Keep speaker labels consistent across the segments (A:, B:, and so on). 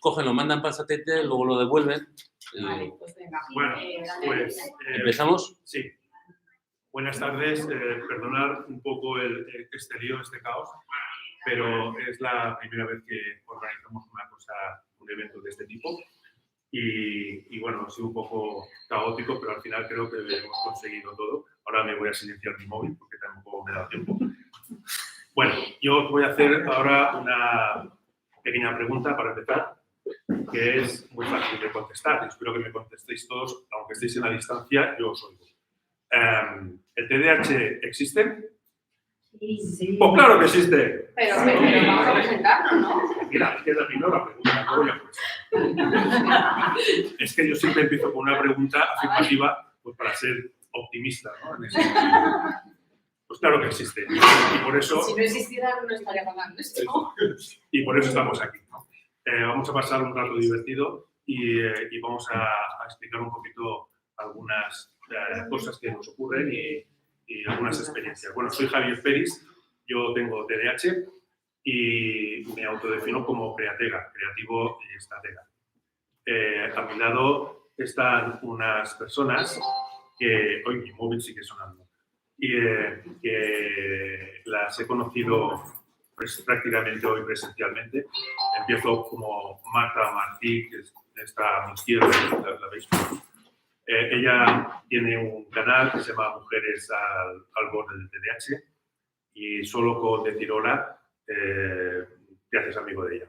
A: cogen, lo mandan para el satélite, luego lo devuelven.
B: Vale, pues venga.
C: Bueno, pues...
A: ¿Empezamos?
C: Sí. Buenas tardes. Perdonar un poco este lío, este caos, pero es la primera vez que organizamos un evento de este tipo. Y bueno, ha sido un poco caótico, pero al final creo que hemos conseguido todo. Ahora me voy a silenciar mi móvil porque tampoco me da tiempo. Bueno, yo os voy a hacer ahora una pequeña pregunta para empezar, que es muy fácil de contestar. Espero que me contestéis todos, aunque estéis en la distancia, yo os oigo. ¿El TDAH existe?
B: Sí.
C: Pues claro que existe.
B: Pero vamos a presentarnos, ¿no?
C: Mira, es que es la primera pregunta, no voy a contestar. Es que yo siempre empiezo con una pregunta afirmativa pues para ser optimista, ¿no? En ese sentido. Pues claro que existe. Y por eso...
B: Si no existiera, no estaría pagando esto.
C: Y por eso estamos aquí, ¿no? Vamos a pasar un rato divertido y vamos a explicar un poquito algunas cosas que nos ocurren y algunas experiencias. Bueno, soy Javier Peris, yo tengo TDAH y me autodefino como createga, creativo y estratega. A mi lado están unas personas que, hoy mi móvil sigue sonando, y que las he conocido pues, prácticamente hoy presencialmente. Empiezo como Marta Martí, que está a mi izquierda, ¿la veis? Ella tiene un canal que se llama Mujeres al borde del TDAH y solo con decir hola te haces amigo de ella.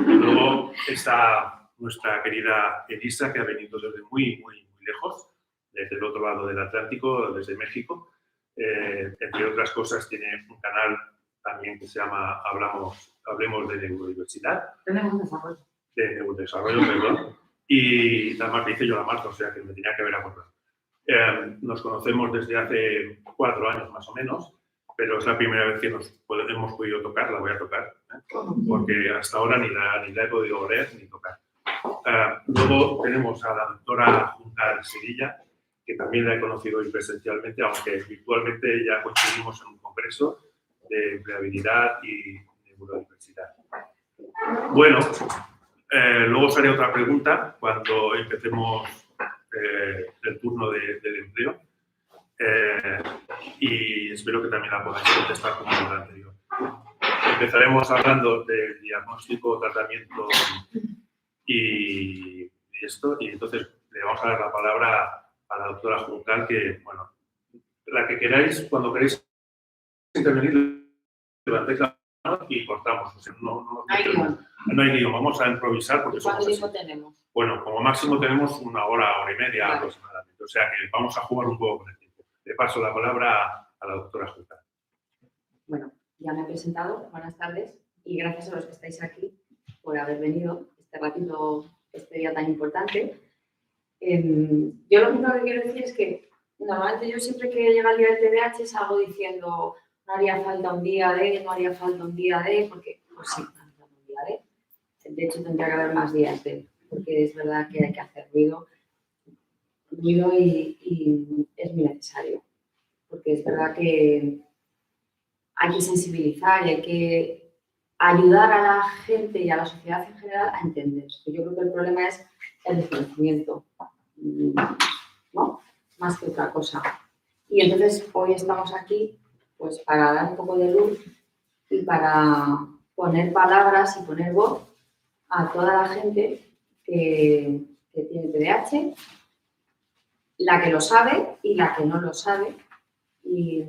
C: Luego está nuestra querida Elisa, que ha venido desde muy lejos, desde el otro lado del Atlántico, desde México. Entre otras cosas, tiene un canal también que se llama Hablemos de Neurodiversidad.
B: De
C: Neurodesarrollo, perdón. Y la Marta hice yo la Marta, o sea que me tenía que haber acordado. Nos conocemos desde hace 4 años más o menos, pero es la primera vez que hemos podido tocar, la voy a tocar, porque hasta ahora ni la he podido oler ni tocar. Luego tenemos a la doctora Juncal Sevilla, que también la he conocido hoy presencialmente, aunque virtualmente ya coincidimos en un congreso de empleabilidad y neurodiversidad. Bueno, luego os haré otra pregunta cuando empecemos el turno del empleo y espero que también la podáis contestar como la anterior. Empezaremos hablando del diagnóstico, tratamiento y esto, y entonces le vamos a dar la palabra a la doctora Juncal, que, bueno, la que queráis, cuando queréis intervenir, levantáis la mano y cortamos. O sea, no hay lío, vamos a improvisar porque somos
B: ¿Cuánto
C: así.
B: tiempo tenemos?
C: Bueno, como máximo tenemos 1 hora, hora y media
B: Vale.
C: aproximadamente. O sea que vamos a jugar un poco con el tiempo. Le paso la palabra a la doctora Juncal.
B: Bueno, ya me he presentado. Buenas tardes y gracias a los que estáis aquí por haber venido este ratito, este día tan importante. Yo lo único que quiero decir es que normalmente yo siempre que llega el día del TDAH salgo diciendo no haría falta un día de, no haría falta un día de, porque pues sí, no haría falta un día de. De hecho, tendría que haber más días de, porque es verdad que hay que hacer ruido y es muy necesario, porque es verdad que hay que sensibilizar y hay que ayudar a la gente y a la sociedad en general a entender. Yo creo que el problema es el desconocimiento, ¿no? Más que otra cosa. Y entonces hoy estamos aquí pues para dar un poco de luz y para poner palabras y poner voz a toda la gente que tiene TDAH, la que lo sabe y la que no lo sabe y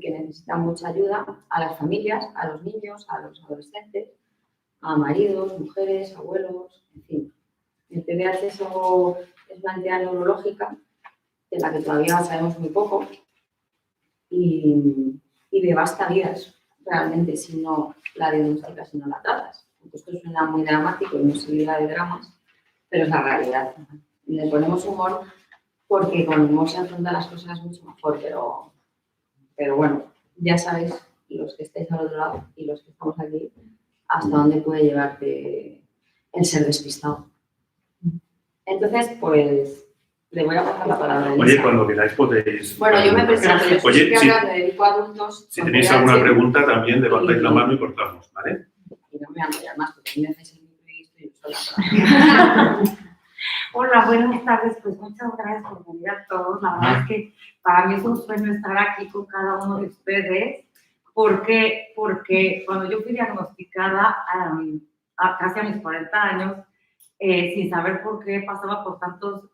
B: que necesita mucha ayuda, a las familias, a los niños, a los adolescentes, a maridos, mujeres, abuelos, en fin. El TDAH es una entidad neurológica de la que todavía sabemos muy poco y devasta vidas realmente si no la diagnosticas, si no la tratas. Esto suena muy dramático y no se liga de dramas, pero es la realidad. Y le ponemos humor porque con humor se afrontan las cosas mucho mejor, pero bueno, ya sabéis, los que estáis al otro lado y los que estamos aquí, hasta dónde puede llevarte el ser despistado. Entonces, pues, le voy a pasar la palabra a Elisa.
C: Oye, cuando queráis podéis...
B: Bueno, yo me presento, yo
C: Oye,
B: estoy hablando de dedico a adultos.
C: Si tenéis alguna pregunta, también levantáis la mano y cortamos, ¿vale?
B: Y no me voy a enrollar más porque a mí me dejáis el micro y estoy yo sola.
D: Hola, buenas tardes. Pues muchas gracias por venir a todos. La verdad es que para mí es un sueño estar aquí con cada uno de ustedes, porque cuando yo fui diagnosticada casi a mis 40 años, sin saber por qué pasaba por tantos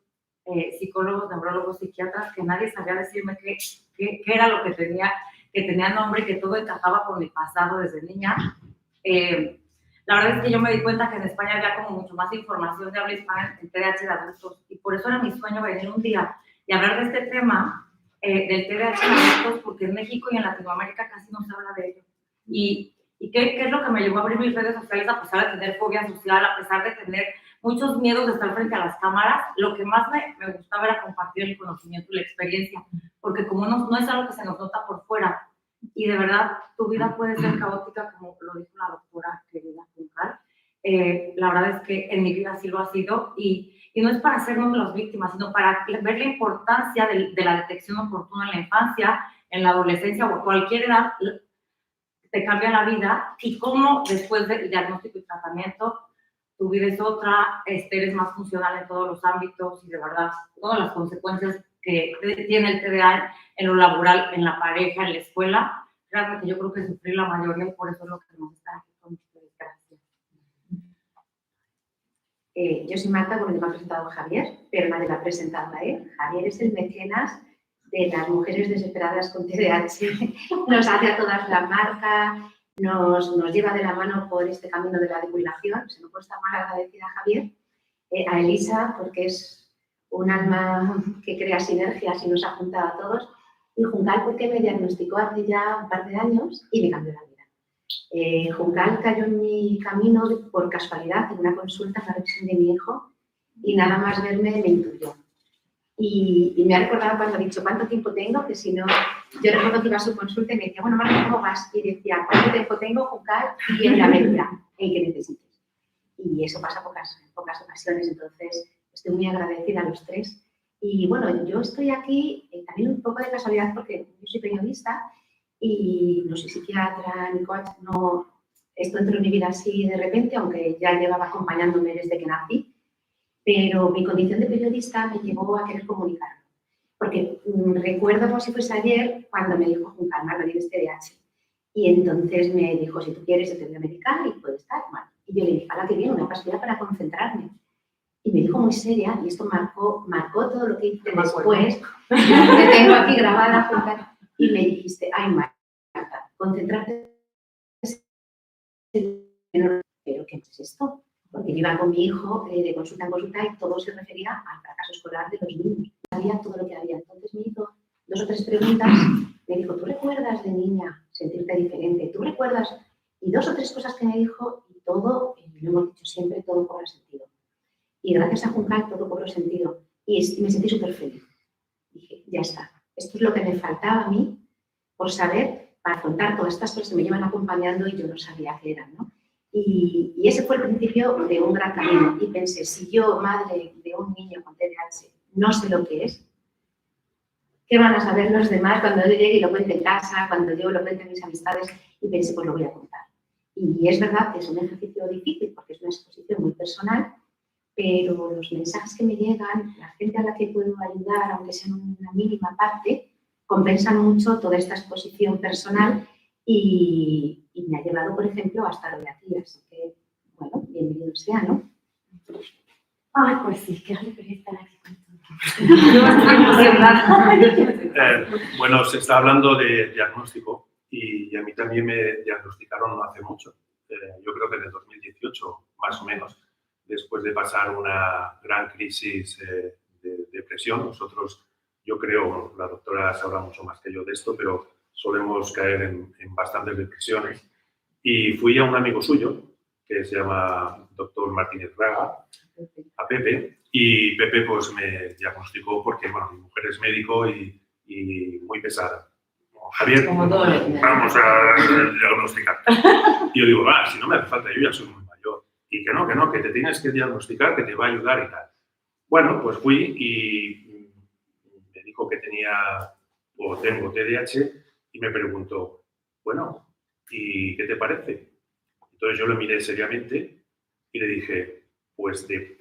D: psicólogos, neurólogos, psiquiatras, que nadie sabía decirme qué era lo que tenía nombre y que todo encajaba con mi pasado desde niña. La verdad es que yo me di cuenta que en España había como mucho más información de habla hispana en TDAH de adultos, y por eso era mi sueño venir un día y hablar de este tema del TDAH en adultos, porque en México y en Latinoamérica casi no se habla de ello. ¿Y qué es lo que me llevó a abrir mis redes sociales? A pesar de tener fobia social, a pesar de tener muchos miedos de estar frente a las cámaras, lo que más me gustaba era compartir el conocimiento y la experiencia, porque como no es algo que se nos nota por fuera, y de verdad tu vida puede ser caótica, como lo dijo la doctora querida Juncal. La verdad es que en mi vida sí lo ha sido, y no es para hacernos las víctimas, sino para ver la importancia de la detección oportuna en la infancia, en la adolescencia o a cualquier edad, te cambia la vida, y cómo después del diagnóstico y tratamiento tu vida es otra, eres más funcional en todos los ámbitos, y de verdad todas las consecuencias que tiene el TDA en lo laboral, en la pareja, en la escuela, realmente yo creo que sufrí la mayoría, y por eso es lo que nos está aquí con ustedes. Gracias.
E: Yo soy Marta, bueno, me ha presentado Javier, pero nadie la ha presentado a él. Javier es el mecenas de las mujeres desesperadas con TDAH. Nos hace a todas la marca, nos lleva de la mano por este camino de la divulgación. Se me puede estar mal agradecida a Javier, a Elisa, porque es un alma que crea sinergias y nos ha juntado a todos, y Juncal porque me diagnosticó hace ya un par de años y me cambió la vida. Juncal cayó en mi camino por casualidad en una consulta, en la revisión de mi hijo, y nada más verme me intuyó. Y me ha recordado cuando ha dicho ¿cuánto tiempo tengo? Que si no, yo recuerdo que iba a su consulta y me decía, bueno, Marta, ¿cómo vas? Y decía, ¿cuánto tiempo tengo, Juncal? Y en la medida, el que necesites. Y eso pasa en pocas ocasiones, entonces estoy muy agradecida a los tres. Y bueno, yo estoy aquí también un poco de casualidad porque yo soy periodista y no soy psiquiatra ni coach, no, esto entró en mi vida así de repente, aunque ya llevaba acompañándome desde que nací, pero mi condición de periodista me llevó a querer comunicarlo. Porque recuerdo como si fuese ayer cuando me dijo Juncal, Marta, tienes TDAH. Y entonces me dijo, si tú quieres, yo te voy a medicar y puede estar mal. Y yo le dije, ¿para qué viene? Una pastilla para concentrarme. Y me dijo muy seria, y esto marcó todo lo que hice después, que tengo aquí grabada, Juncal, y me dijiste, ay, Marta, concentrarte. ¿Pero qué es esto? Porque yo iba con mi hijo de consulta en consulta y todo se refería al fracaso escolar de los niños. Sabía todo lo que había. Entonces me hizo 2 o 3 preguntas. Me dijo, ¿tú recuerdas de niña sentirte diferente? ¿Tú recuerdas? Y 2 o 3 cosas que me dijo, y todo, lo hemos dicho siempre, todo cobra sentido. Y gracias a Juncal todo cobró sentido. Y me sentí súper feliz. Dije, ya está. Esto es lo que me faltaba a mí por saber, para afrontar todas estas cosas que me llevan acompañando y yo no sabía qué eran, ¿no? Y ese fue el principio de un gran camino. Y pensé, si yo, madre de un niño con TDAH, no sé lo que es, ¿qué van a saber los demás cuando yo llegue y lo cuente en casa, cuando yo lo cuente a mis amistades? Y pensé, pues lo voy a contar. Y es verdad que es un ejercicio difícil porque es una exposición muy personal, pero los mensajes que me llegan, la gente a la que puedo ayudar, aunque sea en una mínima parte, compensan mucho toda esta exposición personal y me ha llevado, por ejemplo, hasta lo de aquí. Así que, bueno, bienvenido sea, ¿no?
D: Ay, pues sí, qué alegría estar aquí con
C: Bueno, se está hablando de diagnóstico y a mí también me diagnosticaron no hace mucho. Yo creo que en el 2018, más o menos, después de pasar una gran crisis de depresión. Nosotros, yo creo, la doctora sabrá mucho más que yo de esto, pero solemos caer en bastantes depresiones. Y fui a un amigo suyo, que se llama doctor Martínez Raga, a Pepe, y Pepe pues me diagnosticó porque, bueno, mi mujer es médico y muy pesada. Javier, vamos a diagnosticar. Y yo digo, si no me hace falta, yo ya soy muy mayor. Y que no, que te tienes que diagnosticar, que te va a ayudar y tal. Bueno, pues fui y me dijo que tengo TDAH y me preguntó, bueno, ¿y qué te parece? Entonces yo lo miré seriamente y le dije, pues de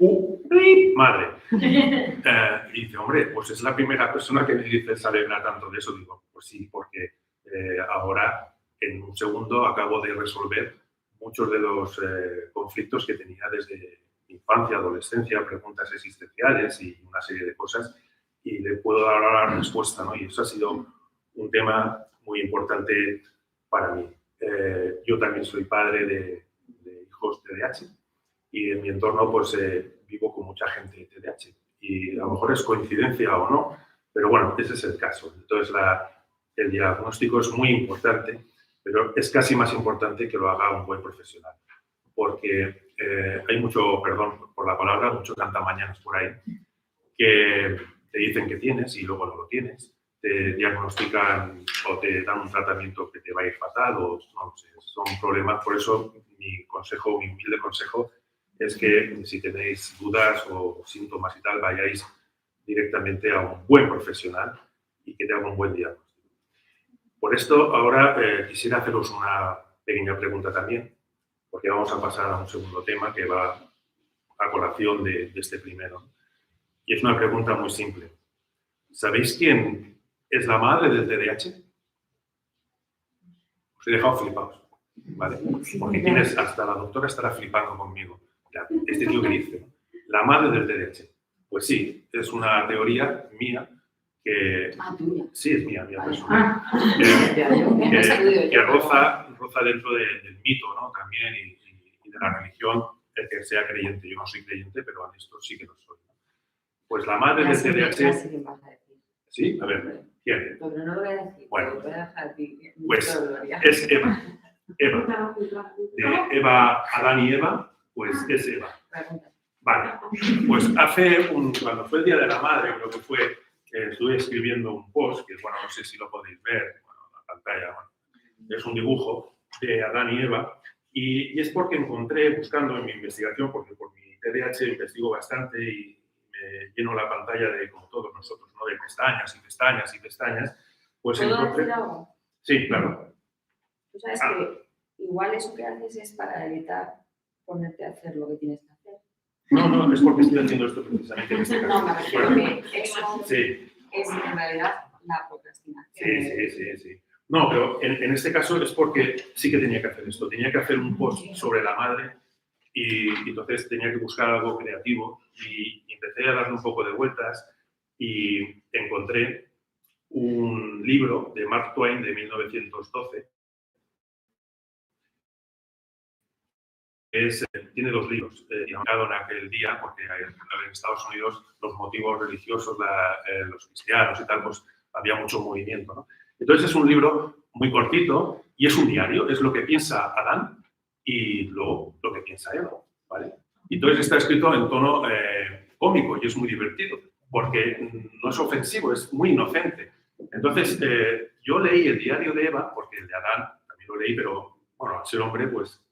C: madre. Y dice, hombre, pues es la primera persona que me dice se alegra tanto de eso. Digo, pues sí, porque ahora en un segundo acabo de resolver muchos de los conflictos que tenía desde infancia, adolescencia, preguntas existenciales y una serie de cosas, y le puedo dar ahora la respuesta, ¿no? Y eso ha sido un tema muy importante para mí. Yo también soy padre de hijos TDAH y en mi entorno pues vivo con mucha gente TDAH y a lo mejor es coincidencia o no, pero bueno, ese es el caso. Entonces el diagnóstico es muy importante, pero es casi más importante que lo haga un buen profesional, porque hay mucho, perdón por la palabra, mucho cantamañanas por ahí que te dicen que tienes y luego no lo tienes, te diagnostican o te dan un tratamiento que te va a ir fatal o no sé, son problemas. Por eso mi consejo, mi humilde consejo es que si tenéis dudas o síntomas y tal, vayáis directamente a un buen profesional y que te haga un buen diagnóstico. Por esto, ahora quisiera haceros una pequeña pregunta también, porque vamos a pasar a un segundo tema que va a colación de este primero. Y es una pregunta muy simple. ¿Sabéis quién es la madre del TDAH? Os he dejado flipados, ¿vale? Porque hasta la doctora estará flipando conmigo. Este tío que dice, ¿no? La madre del TDAH. Pues sí, es una teoría mía que...
B: tuya.
C: Sí, es mía persona. Que roza dentro del mito, ¿no? También y de la religión, el que sea creyente. Yo no soy creyente, pero en esto sí que lo soy, ¿no? Pues la madre del TDAH... ¿Sí? A ver, ¿quién?
B: Pero no lo voy a decir.
C: Bueno,
B: lo voy a dejar aquí.
C: Pues es Eva. De Eva, Adán y Eva, pues es Eva. Vale, pues cuando fue el Día de la Madre, creo que fue, estuve escribiendo un post, que bueno, no sé si lo podéis ver, bueno, en la pantalla, bueno, es un dibujo de Adán y Eva, y es porque encontré, buscando en mi investigación, porque por mi TDAH investigo bastante y me lleno la pantalla de, como todos nosotros, ¿no? De pestañas y pestañas y pestañas, pues
B: ¿Puedo
C: encontré...
B: decir algo?
C: Sí, claro.
B: Tú sabes que igual eso que haces es para evitar ponerte a hacer lo que tienes que hacer.
C: No, es porque estoy haciendo esto precisamente en este caso.
B: No, me refiero que eso
C: Sí.
B: es en realidad la procrastinación.
C: Sí. No, pero en este caso es porque sí que tenía que hacer esto. Tenía que hacer un post sobre la madre y entonces tenía que buscar algo creativo y empecé a darle un poco de vueltas y encontré un libro de Mark Twain de 1912. Tiene 2 libros, en aquel día, porque en Estados Unidos los motivos religiosos, los cristianos y tal, pues había mucho movimiento, ¿no? Entonces es un libro muy cortito y es un diario, es lo que piensa Adán y luego lo que piensa Eva, ¿vale? Y entonces está escrito en tono cómico y es muy divertido, porque no es ofensivo, es muy inocente. Entonces yo leí el diario de Eva, porque el de Adán también lo leí, pero bueno, al ser hombre, pues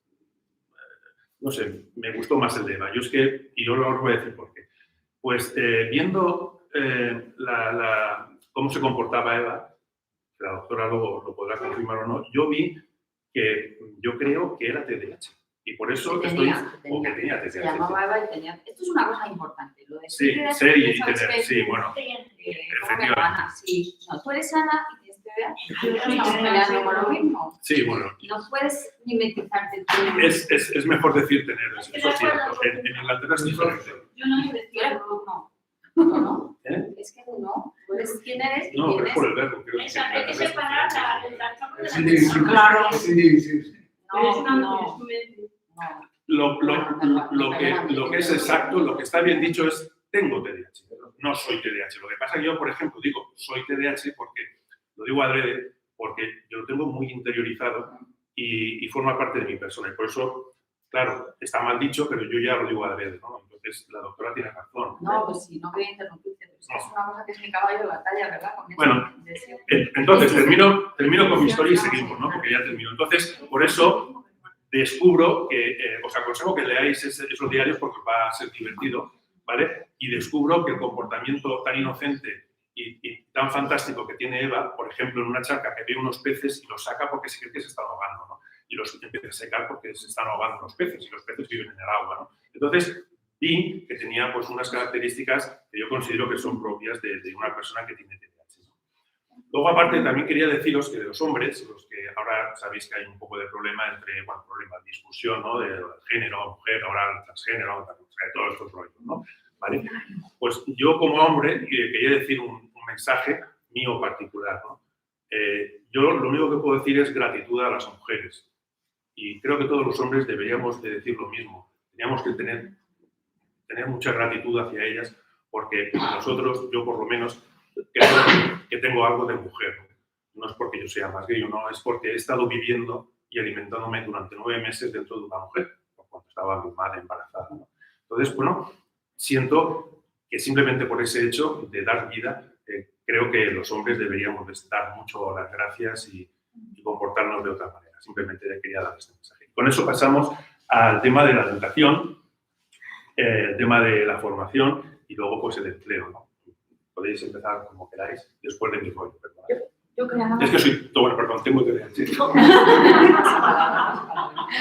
C: no sé, me gustó más el de Eva. Y yo os voy a decir por qué. Pues viendo cómo se comportaba Eva, la doctora luego lo podrá confirmar o no, yo creo que era TDAH. Y por eso tenía TDAH.
B: Se llamaba Eva y tenía... Esto es una cosa importante. Lo de
C: sí, ser y tener, sí, bueno.
B: Efectivamente. Sí, no, tú eres Ana y tienes TDAH. Estamos peleando con lo mismo.
C: Sí, bueno.
B: No puedes mimetizarte tú.
C: Es mejor decir tener, eso es cierto. En Inglaterra es diferente.
B: Yo no me no.
C: ¿Eh?
B: Es que no. Tú eres quién eres y
C: no,
B: quién
C: pero es por el
B: es.
C: verbo. Creo que
F: Hay que separar la
D: Sí, claro.
F: Sí.
B: No.
C: Lo que es exacto, lo que está bien dicho es tengo TDAH, no soy TDAH. Lo que pasa es que yo, por ejemplo, digo soy TDAH porque, lo digo adrede, porque yo lo tengo muy interiorizado y forma parte de mi persona. Y por eso, claro, está mal dicho, pero yo ya lo digo adrede, ¿no? Entonces, la doctora tiene razón.
B: No, pues sí, no quería interrumpirte, pero es una cosa que es mi caballo de batalla, ¿verdad?
C: Bueno, entonces termino con mi historia y seguimos, ¿no? Porque ya termino. Entonces, por eso descubro que, os aconsejo que leáis esos diarios porque os va a ser divertido, ¿vale? Y descubro que el comportamiento tan inocente y tan fantástico que tiene Eva, por ejemplo, en una charca que ve unos peces y los saca porque se cree que se está ahogando, ¿no? y los empieza a secar porque se están ahogando los peces y los peces viven en el agua, ¿no? Entonces, vi que tenía pues, unas características que yo considero que son propias de una persona que tiene TDAH, ¿no? Luego, aparte, también quería deciros que de los hombres, los que ahora sabéis que hay un poco de problema entre, bueno, problema de discusión, ¿no? De género, mujer, ahora transgénero, de todos estos rollos, ¿no? ¿Vale? Pues yo como hombre quería decir un mensaje mío particular, ¿no? Yo lo único que puedo decir es gratitud a las mujeres. Y creo que todos los hombres deberíamos de decir lo mismo. Teníamos que tener mucha gratitud hacia ellas porque nosotros, yo por lo menos, creo que tengo algo de mujer. No es porque yo sea más gay o no, es porque he estado viviendo y alimentándome durante 9 meses dentro de una mujer, cuando estaba mi madre embarazada, ¿no? Entonces, bueno, siento que simplemente por ese hecho de dar vida, creo que los hombres deberíamos de dar mucho las gracias y comportarnos de otra manera. Simplemente quería dar este mensaje. Con eso pasamos al tema de la educación, el tema de la formación y luego pues el empleo, ¿no? Podéis empezar como queráis después de mi rollo, perdón.
D: Yo quería
C: Es que soy, bueno, perdón, tengo que ver. Sí.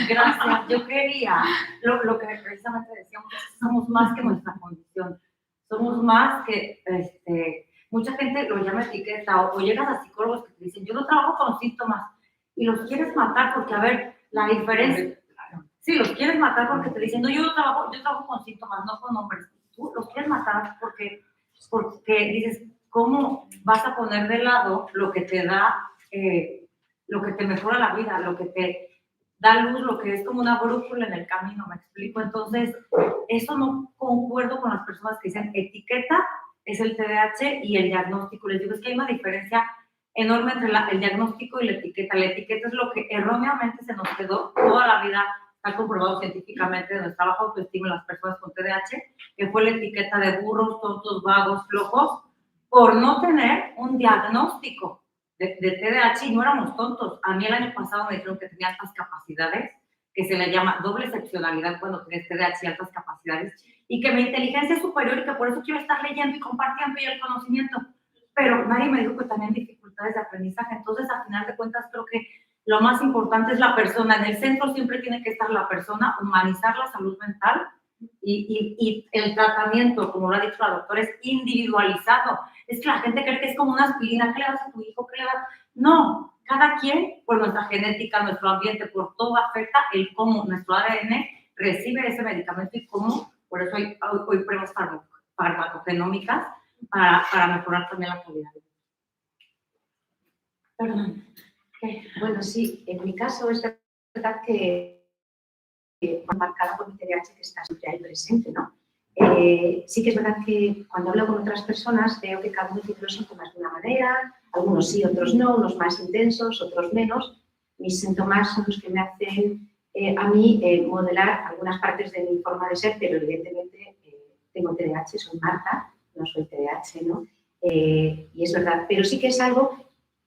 D: Gracias. Yo quería, lo que precisamente decíamos, somos más que nuestra condición. Somos más que, mucha gente lo llama etiqueta o llegas a psicólogos que te dicen, yo no trabajo con síntomas y los quieres matar porque, a ver, la diferencia, sí, los quieres matar porque te dicen, no, yo trabajo con síntomas, no con nombres. Tú los quieres matar porque dices, ¿cómo vas a poner de lado lo que te da, lo que te mejora la vida, lo que te da luz, lo que es como una brújula en el camino, ¿me explico? Entonces, eso no concuerdo con las personas que dicen etiqueta es el TDAH y el diagnóstico. Les digo, es que hay una diferencia enorme entre el diagnóstico y la etiqueta. La etiqueta es lo que erróneamente se nos quedó toda la vida, está comprobado científicamente de nuestra baja autoestima en las personas con TDAH, que fue la etiqueta de burros, tontos, vagos, flojos, por no tener un diagnóstico de TDAH y no éramos tontos. A mí el año pasado me dijeron que tenía altas capacidades, que se le llama doble excepcionalidad cuando tienes TDAH y altas capacidades, y que mi inteligencia es superior y que por eso quiero estar leyendo y compartiendo y el conocimiento. Pero nadie me dijo que también dificultades de aprendizaje. Entonces, al final de cuentas, creo que lo más importante es la persona. En el centro siempre tiene que estar la persona, humanizar la salud mental y el tratamiento, como lo ha dicho la doctora, es individualizado. Es que la gente cree que es como una aspirina. ¿Qué le das a tu hijo? ¿Qué le das? No, cada quien, por nuestra genética, nuestro ambiente, por todo afecta el cómo nuestro ADN recibe ese medicamento y cómo. Por eso hoy pruebas farmacogenómicas para mejorar también la calidad. Perdón. ¿Qué?
E: Bueno, sí, en mi caso es verdad que marcada por mi TDAH que está siempre ahí presente, ¿no? Sí que es verdad que cuando hablo con otras personas veo que cada uno tiene los síntomas de una manera, algunos sí, otros no, unos más intensos, otros menos. Mis síntomas son los que me hacen a mí modelar algunas partes de mi forma de ser, pero evidentemente tengo TDAH, soy Marta, no soy TDAH, ¿no? Y es verdad, pero sí que es algo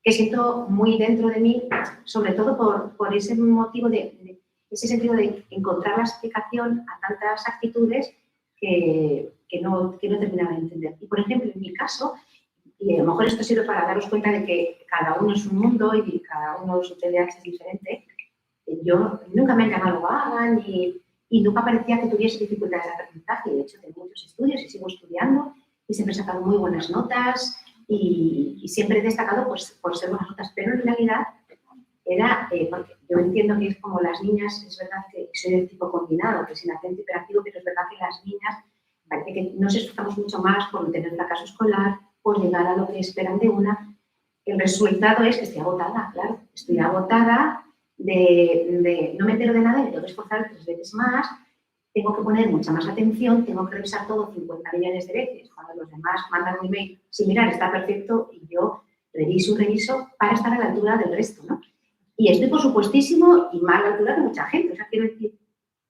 E: que siento muy dentro de mí, sobre todo por ese motivo ese sentido de encontrar la explicación a tantas actitudes que no terminaba de entender. Y, por ejemplo, en mi caso, y a lo mejor esto sirve para daros cuenta de que cada uno es un mundo y cada uno su TDAH es diferente, yo nunca me han llamado vaga y nunca parecía que tuviese dificultades de aprendizaje. De hecho, tengo muchos estudios y sigo estudiando y siempre he sacado muy buenas notas y siempre he destacado pues, por ser buenas notas, pero en realidad era, porque yo entiendo que es como las niñas, es verdad que soy del tipo combinado, que sin acento hiperactivo, pero es verdad que las niñas parece que nos esforzamos mucho más por no tener fracaso escolar, por llegar a lo que esperan de una. El resultado es que estoy agotada, claro, estoy agotada no me entero de nada y me tengo que esforzar 3 veces más, tengo que poner mucha más atención, tengo que revisar todo 50 millones de veces, cuando los demás mandan un email sin mirar, está perfecto, y yo reviso para estar a la altura del resto, ¿no? Y estoy, por supuestísimo, y más a la altura de mucha gente. O sea, quiero decir,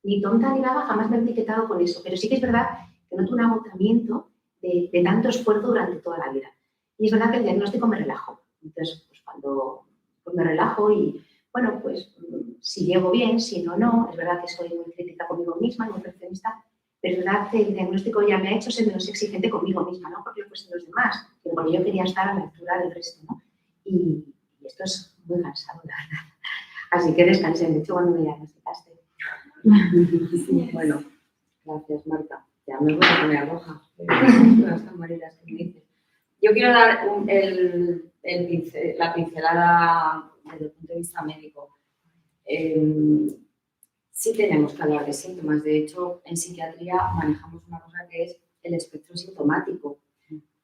E: ni tonta ni nada, jamás me he etiquetado con eso. Pero sí que es verdad que noto un agotamiento de tanto esfuerzo durante toda la vida. Y es verdad que el diagnóstico me relajó. Entonces, pues cuando me relajo y, bueno, pues si llego bien, si no, no. Es verdad que soy muy crítica conmigo misma, muy perfeccionista, pero es verdad que el diagnóstico ya me ha hecho ser menos exigente conmigo misma, no porque fuesen los demás, sino porque yo quería estar a la altura del resto, ¿no? Y esto es muy cansado, la verdad. Así que descansé mucho cuando me diagnosticaste.
B: Bueno, gracias, Marta. Ya me voy a poner roja. Las camareras que me dices. Yo quiero dar la pincelada desde el punto de vista médico. Sí tenemos que hablar de síntomas. De hecho, en psiquiatría manejamos una cosa que es el espectro sintomático.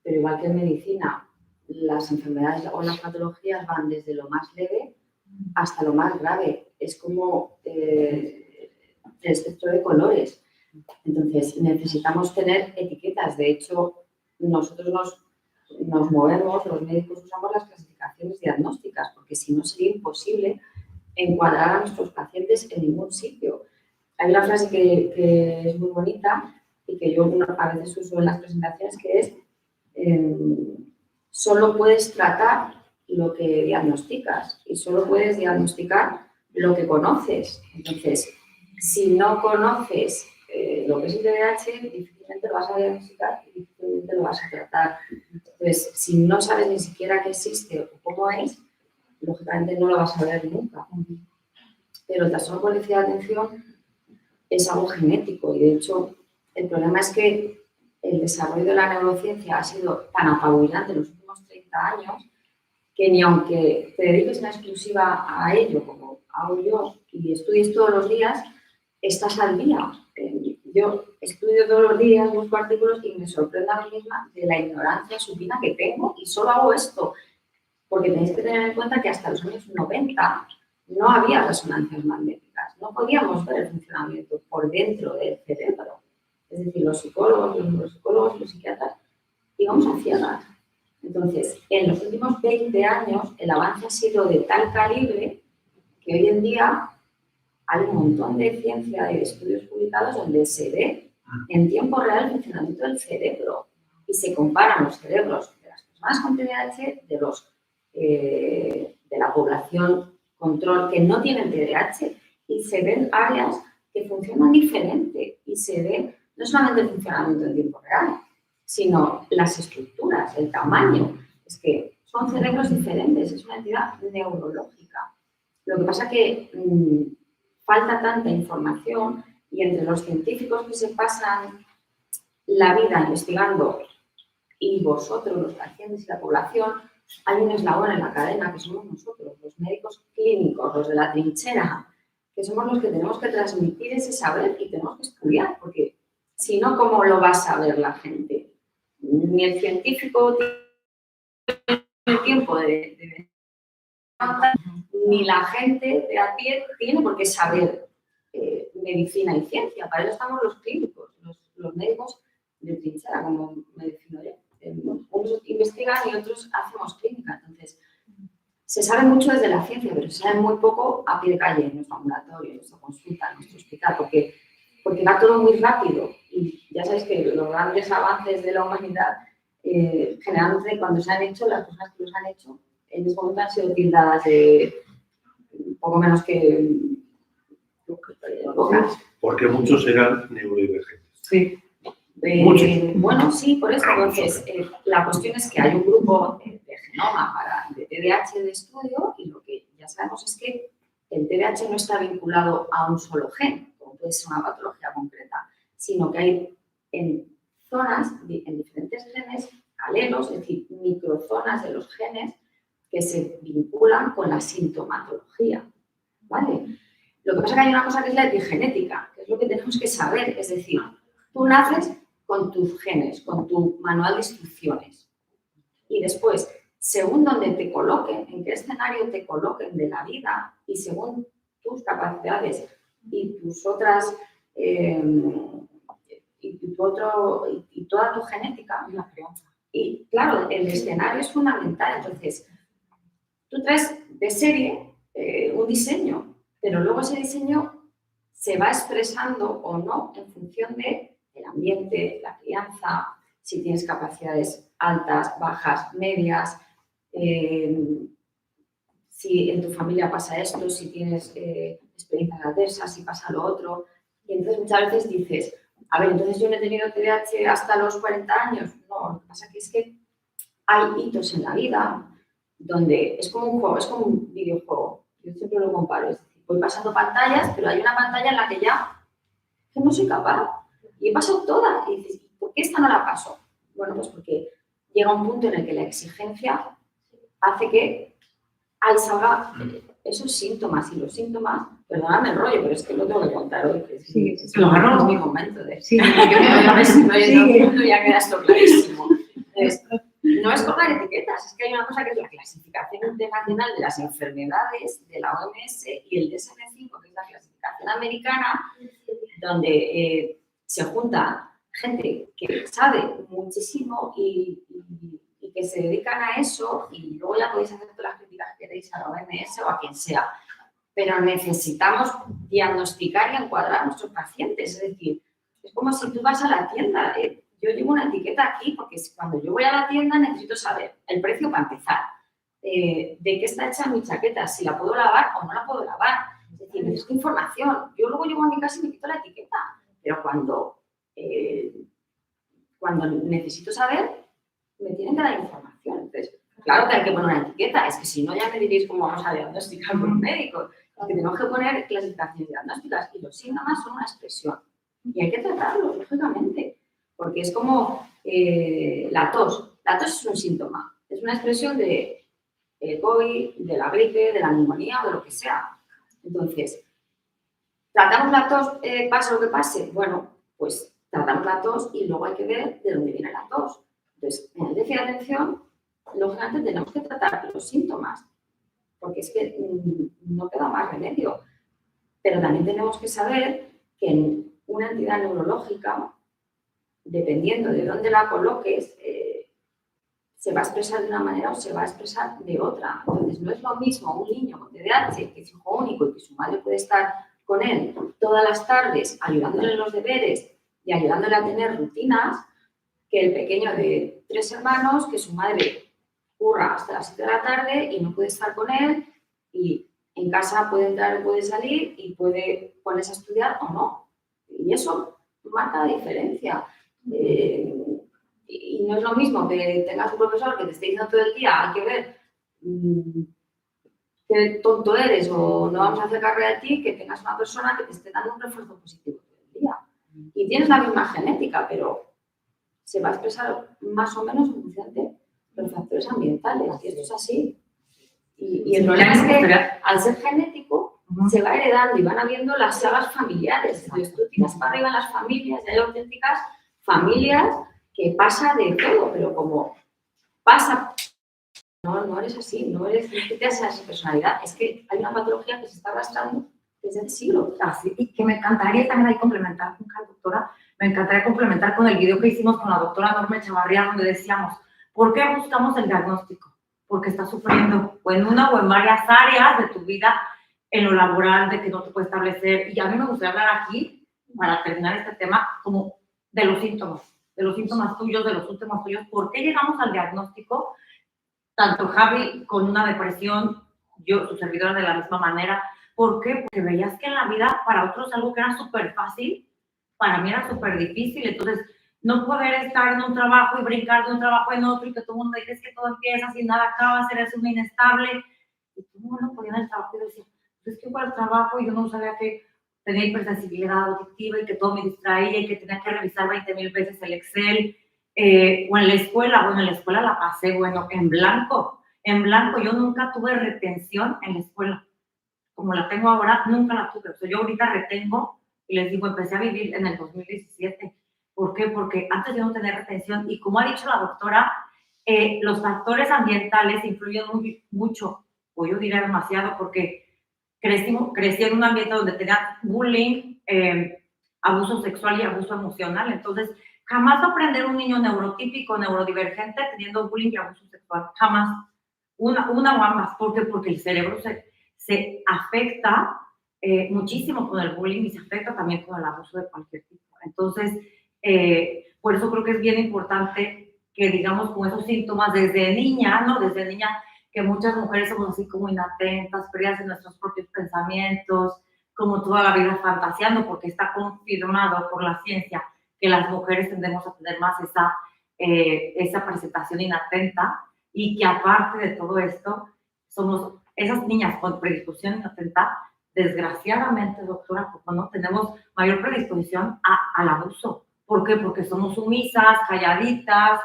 B: Pero igual que en medicina, las enfermedades o las patologías van desde lo más leve hasta lo más grave. Es como el espectro de colores. Entonces, necesitamos tener etiquetas. De hecho, nosotros nos movemos, los médicos usamos las clasificaciones diagnósticas, porque si no sería imposible encuadrar a nuestros pacientes en ningún sitio. Hay una frase que es muy bonita y que yo a veces uso en las presentaciones, que es solo puedes tratar lo que diagnosticas y solo puedes diagnosticar lo que conoces. Entonces, si no conoces lo que es el TDAH, difícilmente lo vas a diagnosticar y difícilmente lo vas a tratar. Entonces, si no sabes ni siquiera que existe o cómo es, lógicamente no lo vas a ver nunca. Pero el trastorno por déficit de atención es algo genético y, de hecho, el problema es que el desarrollo de la neurociencia ha sido tan apabullante en los últimos 30 años que ni aunque te dediques en exclusiva a ello, como hago yo, y estudies todos los días, estás al día. Yo estudio todos los días, busco artículos y me sorprendo a mí misma de la ignorancia supina que tengo y solo hago esto. Porque tenéis que tener en cuenta que hasta los años 90 no había resonancias magnéticas, no podíamos ver el funcionamiento por dentro del cerebro. Es decir, los psicólogos, los neuropsicólogos, los psiquiatras, íbamos a ciegas. Entonces, en los últimos 20 años, el avance ha sido de tal calibre que hoy en día hay un montón de ciencia y de estudios publicados donde se ve en tiempo real el funcionamiento del cerebro y se comparan los cerebros de las personas con TDAH de la población control que no tienen TDAH y se ven áreas que funcionan diferente y se ve no solamente el funcionamiento en tiempo real, sino las estructuras, el tamaño. Es que son cerebros diferentes, es una entidad neurológica. Lo que pasa es que falta tanta información y entre los científicos que se pasan la vida investigando y vosotros, los pacientes y la población, hay un eslabón en la cadena que somos nosotros, los médicos clínicos, los de la trinchera, que somos los que tenemos que transmitir ese saber y tenemos que estudiar, porque si no, ¿cómo lo va a saber la gente? Ni el científico tiene el tiempo de ni la gente de a pie tiene por qué saber medicina y ciencia. Para eso estamos los clínicos, los médicos de trinchera, como me defino yo. Unos investigan y otros hacemos clínica. Entonces, se sabe mucho desde la ciencia, pero se sabe muy poco a pie de calle, en nuestro ambulatorio, en nuestra consulta, en nuestro hospital, porque va todo muy rápido. Y ya sabéis que los grandes avances de la humanidad, generalmente cuando se han hecho, las personas que los han hecho, en ese momento han sido tildadas de poco menos que pocas.
C: Porque muchos eran neurodivergentes.
D: Sí.
B: Bueno, sí, por eso. Entonces, la cuestión es que hay un grupo de genoma de TDAH de estudio y lo que ya sabemos es que el TDAH no está vinculado a un solo gen, como puede ser una patología concreta, sino que hay en zonas, en diferentes genes, alelos, es decir, microzonas de los genes que se vinculan con la sintomatología, ¿vale? Lo que pasa es que hay una cosa que es la epigenética, que es lo que tenemos que saber, es decir, tú naces con tus genes, con tu manual de instrucciones. Y después, según donde te coloquen, en qué escenario te coloquen de la vida y según tus capacidades y tus otras, y toda tu genética, la crianza. Y claro, el escenario es fundamental. Entonces, tú traes de serie un diseño, pero luego ese diseño se va expresando o no en función del ambiente, la crianza, si tienes capacidades altas, bajas, medias, si en tu familia pasa esto, si tienes experiencias adversas, si pasa lo otro. Y entonces muchas veces dices, a ver, entonces yo no he tenido TDAH hasta los 40 años. No, lo que pasa es que hay hitos en la vida donde es como un juego, es como un videojuego. Yo siempre lo comparo, es decir, voy pasando pantallas, pero hay una pantalla en la que ya que no soy capaz. Y he pasado todas. Y dices, ¿por qué esta no la paso? Bueno, pues porque llega un punto en el que la exigencia hace que ahí salga esos síntomas. Y los síntomas, perdonadme el rollo, pero es que lo tengo que contar hoy. Que
D: claro.
B: Es mi momento de...
E: Sí,
B: a ver si no es todo el mundo ya queda esto clarísimo. Entonces, no es colgar etiquetas, es que hay una cosa que es la clasificación internacional de las enfermedades de la OMS y el DSM-5, que es la clasificación americana, donde se junta gente que sabe muchísimo y que se dedican a eso, y luego ya podéis hacer todas las críticas que queréis a la OMS o a quien sea, pero necesitamos diagnosticar y encuadrar a nuestros pacientes. Es decir, es como si tú vas a la tienda. Yo llevo una etiqueta aquí porque cuando yo voy a la tienda necesito saber el precio para empezar, de qué está hecha mi chaqueta, si la puedo lavar o no la puedo lavar. Es decir, necesito información. Yo luego llego a mi casa y me quito la etiqueta, pero cuando necesito saber, me tienen que dar información. Entonces, claro que hay que poner una etiqueta, es que si no ya me diréis cómo vamos a diagnosticar con un médico. Porque tenemos que poner clasificaciones diagnósticas y los síntomas son una expresión. Y hay que tratarlos, lógicamente, porque es como la tos. La tos es un síntoma, es una expresión de COVID, de la gripe, de la neumonía o de lo que sea. Entonces, ¿tratamos la tos pase lo que pase? Bueno, pues tratamos la tos y luego hay que ver de dónde viene la tos. Entonces, en el déficit de atención, lógicamente tenemos que tratar los síntomas, porque es que no queda más remedio. Pero también tenemos que saber que en una entidad neurológica, dependiendo de dónde la coloques, se va a expresar de una manera o se va a expresar de otra. Entonces, no es lo mismo un niño con TDAH, que es hijo único y que su madre puede estar con él todas las tardes ayudándole en los deberes y ayudándole a tener rutinas, que el pequeño de 3 hermanos, que su madre curra hasta las 7 de la tarde y no puede estar con él, y en casa puede entrar o puede salir y puede ponerse a estudiar o no. Y eso marca la diferencia. Y no es lo mismo que tengas un profesor que te esté diciendo todo el día, hay que ver qué tonto eres o no vamos a hacer carrera de ti, que tengas una persona que te esté dando un refuerzo positivo todo el día. Y tienes la misma genética, pero se va a expresar más o menos en función de los factores ambientales, y esto es así. Y el problema es que al ser genético se va heredando y van habiendo las sagas familiares. Entonces tú tiras para arriba en las familias y hay auténticas familias que pasa de todo, pero como pasa, no eres así, no eres que te hace esa personalidad, es que hay una patología que se está arrastrando desde hace siglos.
D: Así, y que me encantaría también ahí complementar con la doctora, me encantaría complementar con el video que hicimos con la doctora Norma Echevarría, donde decíamos, ¿por qué buscamos el diagnóstico? Porque estás sufriendo o en una o en varias áreas de tu vida, en lo laboral, de que no te puedes establecer. Y a mí me gustaría hablar aquí, para terminar este tema, como de los síntomas tuyos, de los síntomas tuyos. ¿Por qué llegamos al diagnóstico? Tanto Javi con una depresión, yo, su servidora, de la misma manera. ¿Por qué? Porque veías que en la vida, para otros, algo que era súper fácil, para mí era súper difícil. Entonces, no poder estar en un trabajo y brincar de un trabajo en otro y que todo el mundo dice que todo empieza y nada acaba, eres un inestable. Y tú no podía en el trabajo y decir, pues es que para el trabajo yo no sabía que tenía hipersensibilidad auditiva y que todo me distraía y que tenía que revisar 20,000 veces el Excel. O en la escuela, bueno, en la escuela la pasé, bueno, en blanco. Yo nunca tuve retención en la escuela. Como la tengo ahora, nunca la tuve. O sea, yo ahorita retengo y les digo, empecé a vivir en el 2017. ¿Por qué? Porque antes yo no tenía retención y como ha dicho la doctora, los factores ambientales influyen mucho, o yo diría demasiado, porque crecí en un ambiente donde tenía bullying, abuso sexual y abuso emocional. Entonces, jamás va a aprender un niño neurotípico, neurodivergente, teniendo bullying y abuso sexual. Jamás. Una o ambas. ¿Por qué? Porque el cerebro se afecta muchísimo con el bullying y se afecta también con el abuso de cualquier tipo. Entonces, por eso creo que es bien importante que, digamos, con esos síntomas desde niña, ¿no? Desde niña, que muchas mujeres somos así como inatentas, perdidas en nuestros propios pensamientos, como toda la vida fantaseando, porque está confirmado por la ciencia que las mujeres tendemos a tener más esa presentación inatenta y que aparte de todo esto, somos esas niñas con predisposición inocenta, desgraciadamente, doctora, pues, ¿no? Tenemos mayor predisposición al abuso. ¿Por qué? Porque somos sumisas, calladitas,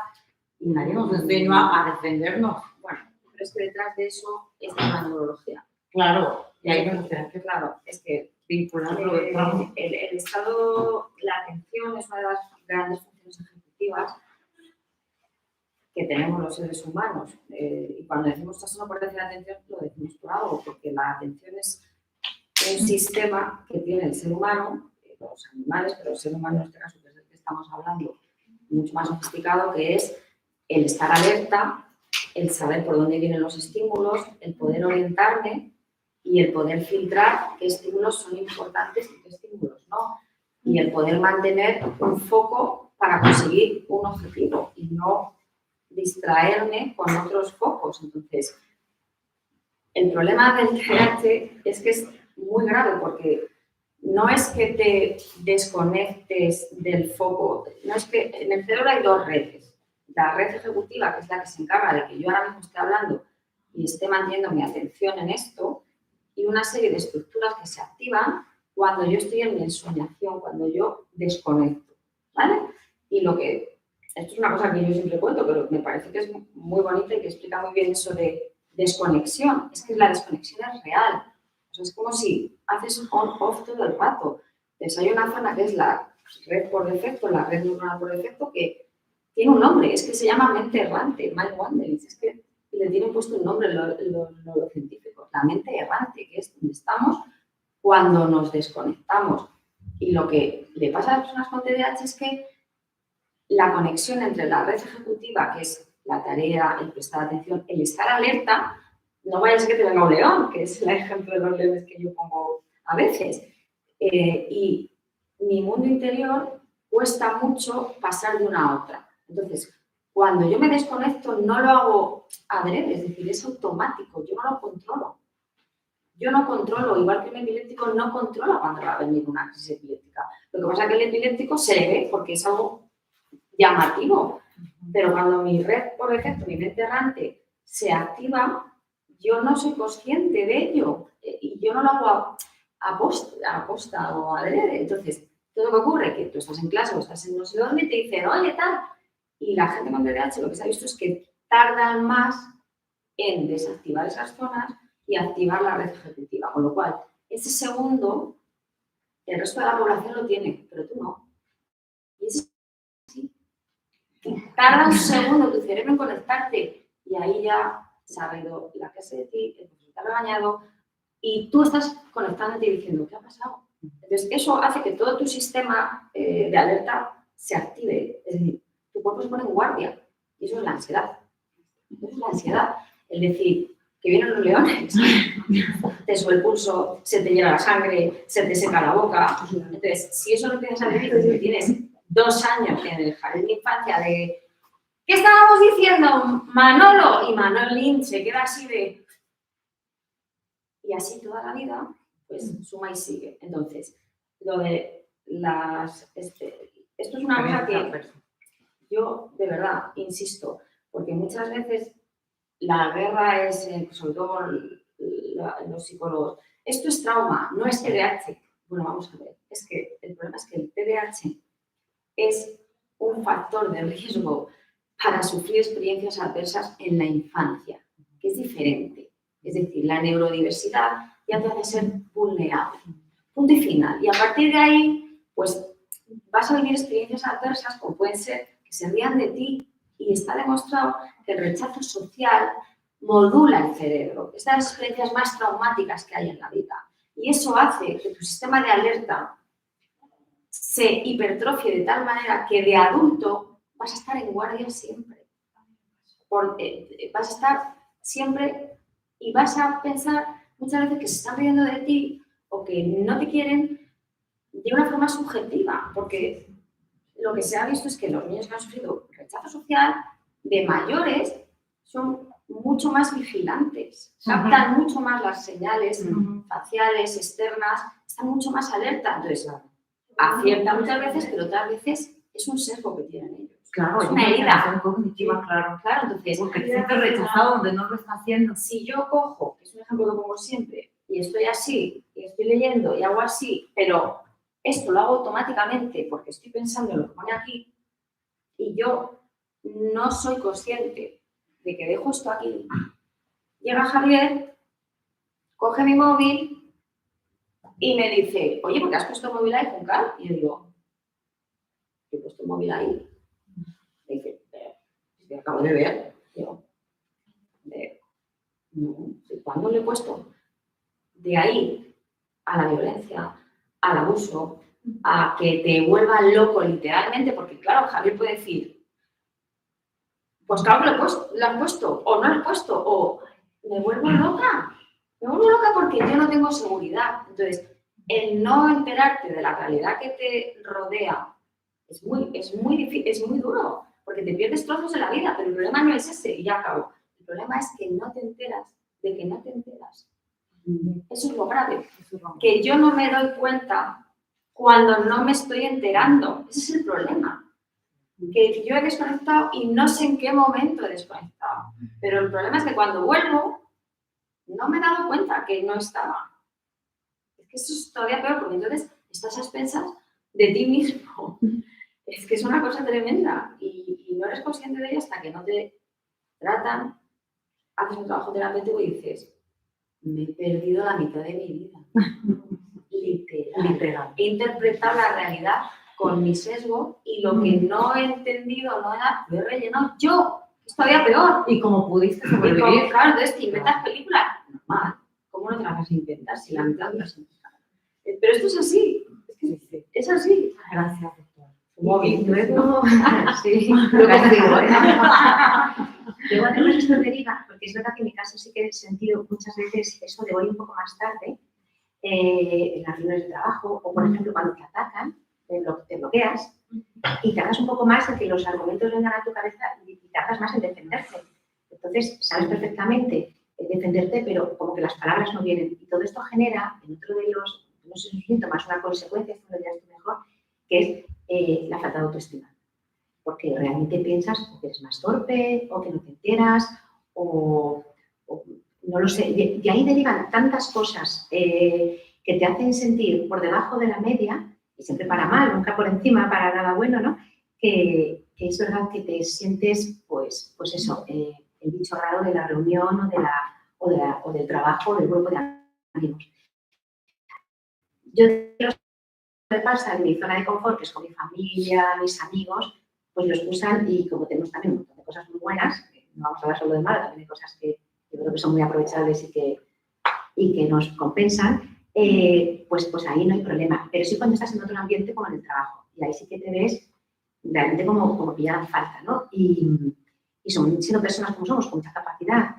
D: y nadie nos enseñó a defendernos. Bueno,
B: Pero es que detrás de eso está la neurología.
D: claro, y ahí me gustaría que
B: Claro, es que
D: vincularlo de trauma.
B: el estado, la atención es una de las grandes funciones ejecutivas que tenemos los seres humanos. Y cuando decimos trastorno por déficit de atención, lo decimos por algo, porque la atención es un sistema que tiene el ser humano, los animales, pero el ser humano en este caso, que es el que estamos hablando, mucho más sofisticado, que es el estar alerta, el saber por dónde vienen los estímulos, el poder orientarme y el poder filtrar qué estímulos son importantes y qué estímulos no. Y el poder mantener un foco para conseguir un objetivo y no distraerme con otros focos. Entonces, el problema del TDAH es que es muy grave porque no es que te desconectes del foco, no es que en el cerebro hay dos redes. La red ejecutiva, que es la que se encarga de que yo ahora mismo esté hablando y esté manteniendo mi atención en esto, y una serie de estructuras que se activan cuando yo estoy en mi ensoñación, cuando yo desconecto, ¿vale? Y esto es una cosa que yo siempre cuento, pero me parece que es muy bonita y que explica muy bien eso de desconexión. Es que la desconexión es real. O sea, es como si haces on-off todo el rato. Entonces, hay una zona que es la red por defecto, la red neuronal por defecto, que tiene un nombre, es que se llama mente errante, mind wandering. Es que le tienen puesto un nombre los neurocientíficos, la mente errante, que es donde estamos cuando nos desconectamos. Y lo que le pasa a las personas con TDAH es que la conexión entre la red ejecutiva, que es la tarea, el prestar atención, el estar alerta, no vaya a ser que te venga un león, que es el ejemplo de los leones que yo pongo a veces. Y mi mundo interior cuesta mucho pasar de una a otra. Entonces, cuando yo me desconecto, no lo hago adrede, es decir, es automático, yo no lo controlo. Yo no controlo, igual que el epiléptico no controla cuando va a venir una crisis epiléptica. Lo que pasa es que el epiléptico se le ve porque es algo llamativo, pero cuando mi red por defecto, mi mente errante, se activa, yo no soy consciente de ello y yo no lo hago a posta o adrede. Entonces, todo lo que ocurre es que tú estás en clase o estás en no sé dónde y te dicen, oye, tal, y la gente con TDAH lo que se ha visto es que tardan más en desactivar esas zonas y activar la red ejecutiva, con lo cual, ese segundo, el resto de la población lo tiene, pero tú no. Y es así. Tarda un segundo tu cerebro en conectarte y ahí ya se ha ido la clase de ti, el profesor te ha regañado y tú estás conectándote y diciendo, ¿qué ha pasado? Entonces, eso hace que todo tu sistema de alerta se active, es decir, tu cuerpo se pone en guardia y eso es la ansiedad. Eso es la ansiedad, el decir, que vienen los leones, te sube el pulso, se te llena la sangre, se te seca la boca. Entonces, si eso no tienes a vivir, si tienes 2 años en el jardín de infancia de ¿qué estábamos diciendo, Manolo? Y Manolín se queda así de... Y así toda la vida, pues suma y sigue. Entonces, lo de las... esto es una cosa que yo, de verdad, insisto, porque muchas veces la guerra es, sobre todo los psicólogos, esto es trauma, no es TDAH. Bueno, vamos a ver, es que el problema es que el TDAH es un factor de riesgo para sufrir experiencias adversas en la infancia, que es diferente. Es decir, la neurodiversidad ya te hace ser vulnerable. Punto y final. Y a partir de ahí, pues vas a vivir experiencias adversas como pueden ser que se rían de ti y está demostrado que el rechazo social modula el cerebro. Es de las experiencias más traumáticas que hay en la vida. Y eso hace que tu sistema de alerta se hipertrofie de tal manera que de adulto vas a estar en guardia siempre. Vas a estar siempre y vas a pensar muchas veces que se están riendo de ti o que no te quieren de una forma subjetiva, porque lo que se ha visto es que los niños que han sufrido rechazo social de mayores son mucho más vigilantes, captan mucho más las señales faciales, externas, están mucho más alerta. Entonces, acierta muchas veces, pero otras veces es un sesgo que tienen ellos.
D: Claro,
B: Es
D: hay
B: una herida.
D: alteración cognitiva, claro.
B: Claro, entonces,
D: Porque te sientes rechazado donde no lo está haciendo.
B: si yo cojo, que es un ejemplo que pongo siempre, y estoy así, y estoy leyendo, y hago así, pero esto lo hago automáticamente porque estoy pensando en lo que pone aquí, y yo no soy consciente de que dejo esto aquí, llega Javier, coge mi móvil y me dice, oye, ¿por qué has puesto el móvil ahí, Juncal? Y yo digo, he puesto el móvil ahí. Me dice, te acabo de ver. Digo, no, ¿cuándo lo he puesto? De ahí a la violencia, al abuso, a que te vuelva loco literalmente, porque claro, Javier puede decir, pues claro que lo han puesto, o no lo he puesto, o me vuelvo loca porque yo no tengo seguridad. Entonces, el no enterarte de la realidad que te rodea es muy difícil, es muy duro, porque te pierdes trozos de la vida, pero el problema no es ese, y ya acabo. El problema es que no te enteras de que no te enteras. Eso es lo grave, que yo no me doy cuenta cuando no me estoy enterando. Ese es el problema. Que yo he desconectado y no sé en qué momento he desconectado. Pero el problema es que cuando vuelvo, no me he dado cuenta que no estaba. Es que eso es todavía peor, porque entonces estás a expensas de ti mismo. Es que es una cosa tremenda y no eres consciente de ello hasta que no te tratan, haces un trabajo terapéutico y dices, me he perdido la mitad de mi vida. Literal. He interpretado la realidad con mi sesgo y lo que no he entendido, lo he rellenado yo. Es todavía peor.
D: ¿Y cómo pudiste
B: Y como,
D: sobrevivir?
B: claro, entonces te inventas películas. Normal. ¿Cómo no te las vas a inventar si la mitad no las inventas? Pero esto es así. Es así.
D: Gracias, doctor.
B: Móvil.
E: Y luego, sí,
B: Luego digo,
E: luego además esto deriva, porque es verdad que en mi caso sí que he sentido muchas veces eso de voy un poco más tarde en las reuniones de trabajo, o por ejemplo cuando te atacan, te bloqueas y tardas un poco más en que los argumentos vengan a tu cabeza y tardas más en defenderte. Entonces, sabes perfectamente defenderte, pero como que las palabras no vienen. Y todo esto genera, en otro de los, no sé si síntomas, una consecuencia, esto lo dirás tú mejor, que es la falta de autoestima. Porque realmente piensas o que eres más torpe, o que no te enteras, o no lo sé. De ahí derivan tantas cosas que te hacen sentir por debajo de la media, y siempre para mal, nunca por encima, para nada bueno, ¿no? Que es verdad que te sientes, pues eso, el bicho raro de la reunión o del trabajo, del grupo de amigos. Yo lo que pasa en mi zona de confort, que es con mi familia, mis amigos, pues lo excusan y como tenemos también un montón de cosas muy buenas, no vamos a hablar solo de malo, también hay cosas que yo creo que son muy aprovechables y que nos compensan, pues ahí no hay problema. Pero sí cuando estás en otro ambiente como en el trabajo, y ahí sí que te ves realmente como pillada en falta, ¿no? Y siendo personas como somos, con mucha capacidad,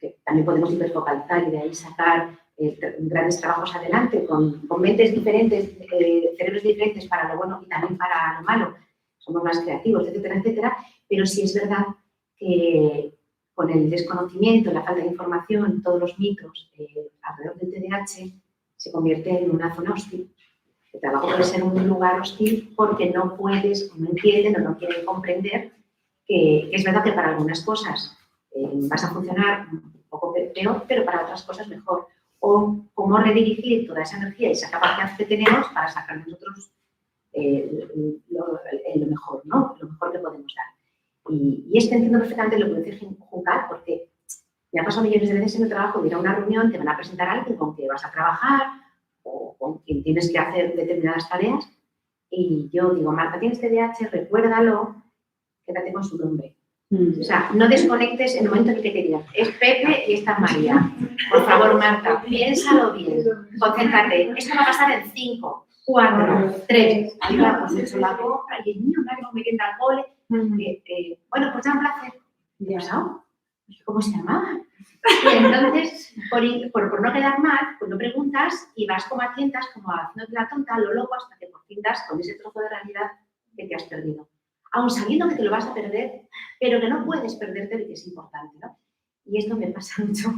E: que también podemos hiperfocalizar y de ahí sacar grandes trabajos adelante, con mentes diferentes, cerebros diferentes para lo bueno y también para lo malo, somos más creativos, etcétera, etcétera, pero sí es verdad que con el desconocimiento, la falta de información, todos los mitos alrededor del TDAH se convierte en una zona hostil. El trabajo puede ser un lugar hostil porque no puedes, o no entienden o no quieren comprender que es verdad que para algunas cosas vas a funcionar un poco peor, pero para otras cosas mejor. O cómo redirigir toda esa energía y esa capacidad que tenemos para sacar nosotros lo mejor, ¿no? Lo mejor que podemos dar. Y es que entiendo perfectamente lo que dice Juncal, porque me ha pasado millones de veces en el trabajo de ir a una reunión, te van a presentar a alguien con quien vas a trabajar o con quien tienes que hacer determinadas tareas y yo digo, Marta, tienes TDAH, recuérdalo, quédate con su nombre. O sea, no desconectes en el momento en el que te digan, es Pepe y esta María. Por favor, Marta, piénsalo bien, concéntrate. Esto va a pasar en 5, 4, 3. Ahí va, pues he hecho la compra y el niño me merienda al cole. Bueno, pues ya un placer. ¿Y qué ha pasado? ¿Cómo se llamaba? Y entonces, por no quedar mal, pues no preguntas y vas como a tientas, como haciéndote la tonta, lo loco, hasta que por fin das con ese trozo de realidad que te has perdido. Aún sabiendo que te lo vas a perder, pero que no puedes perderte de que es importante, ¿no? Y esto me pasa mucho.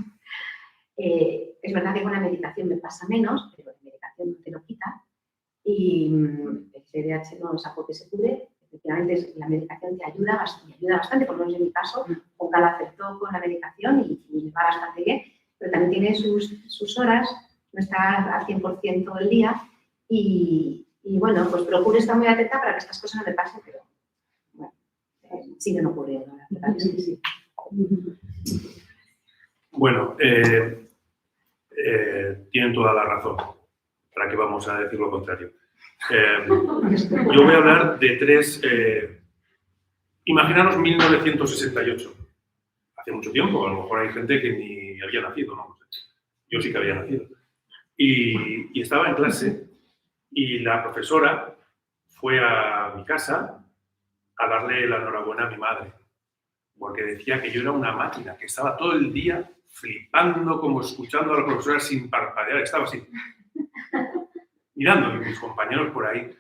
E: Es verdad que con la medicación me pasa menos, pero la medicación no te lo quita. Y el TDAH no es algo que se cure, efectivamente realmente la medicación te ayuda bastante, por lo menos en mi caso, Goncal aceptó con la medicación y me va bastante bien, pero también tiene sus horas, no está al 100% todo el día y bueno, pues procuro estar muy atenta para que estas cosas no me pasen, pero bueno, siguen ocurriendo, la verdad es que sí.
C: Bueno, tienen toda la razón. ¿Para qué vamos a decir lo contrario? Yo voy a hablar de tres... imaginaros 1968. Hace mucho tiempo, a lo mejor hay gente que ni había nacido, ¿no? Yo sí que había nacido. Y estaba en clase y la profesora fue a mi casa a darle la enhorabuena a mi madre, porque decía que yo era una máquina, que estaba todo el día flipando, como escuchando a la profesora sin parpadear, estaba así, mirando a mis compañeros por ahí,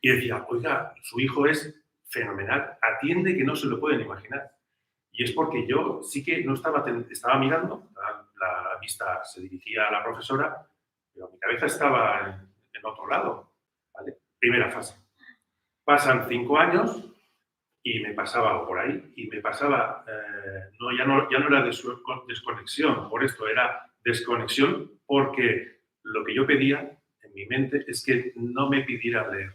C: y decía, oiga, su hijo es fenomenal, atiende que no se lo pueden imaginar. Y es porque yo sí que no estaba mirando, la vista se dirigía a la profesora, pero mi cabeza estaba en otro lado, ¿vale? Primera fase. Pasan 5 años y me pasaba algo por ahí, y me pasaba, ya no era desconexión por esto, era desconexión porque lo que yo pedía en mi mente es que no me pidieran leer.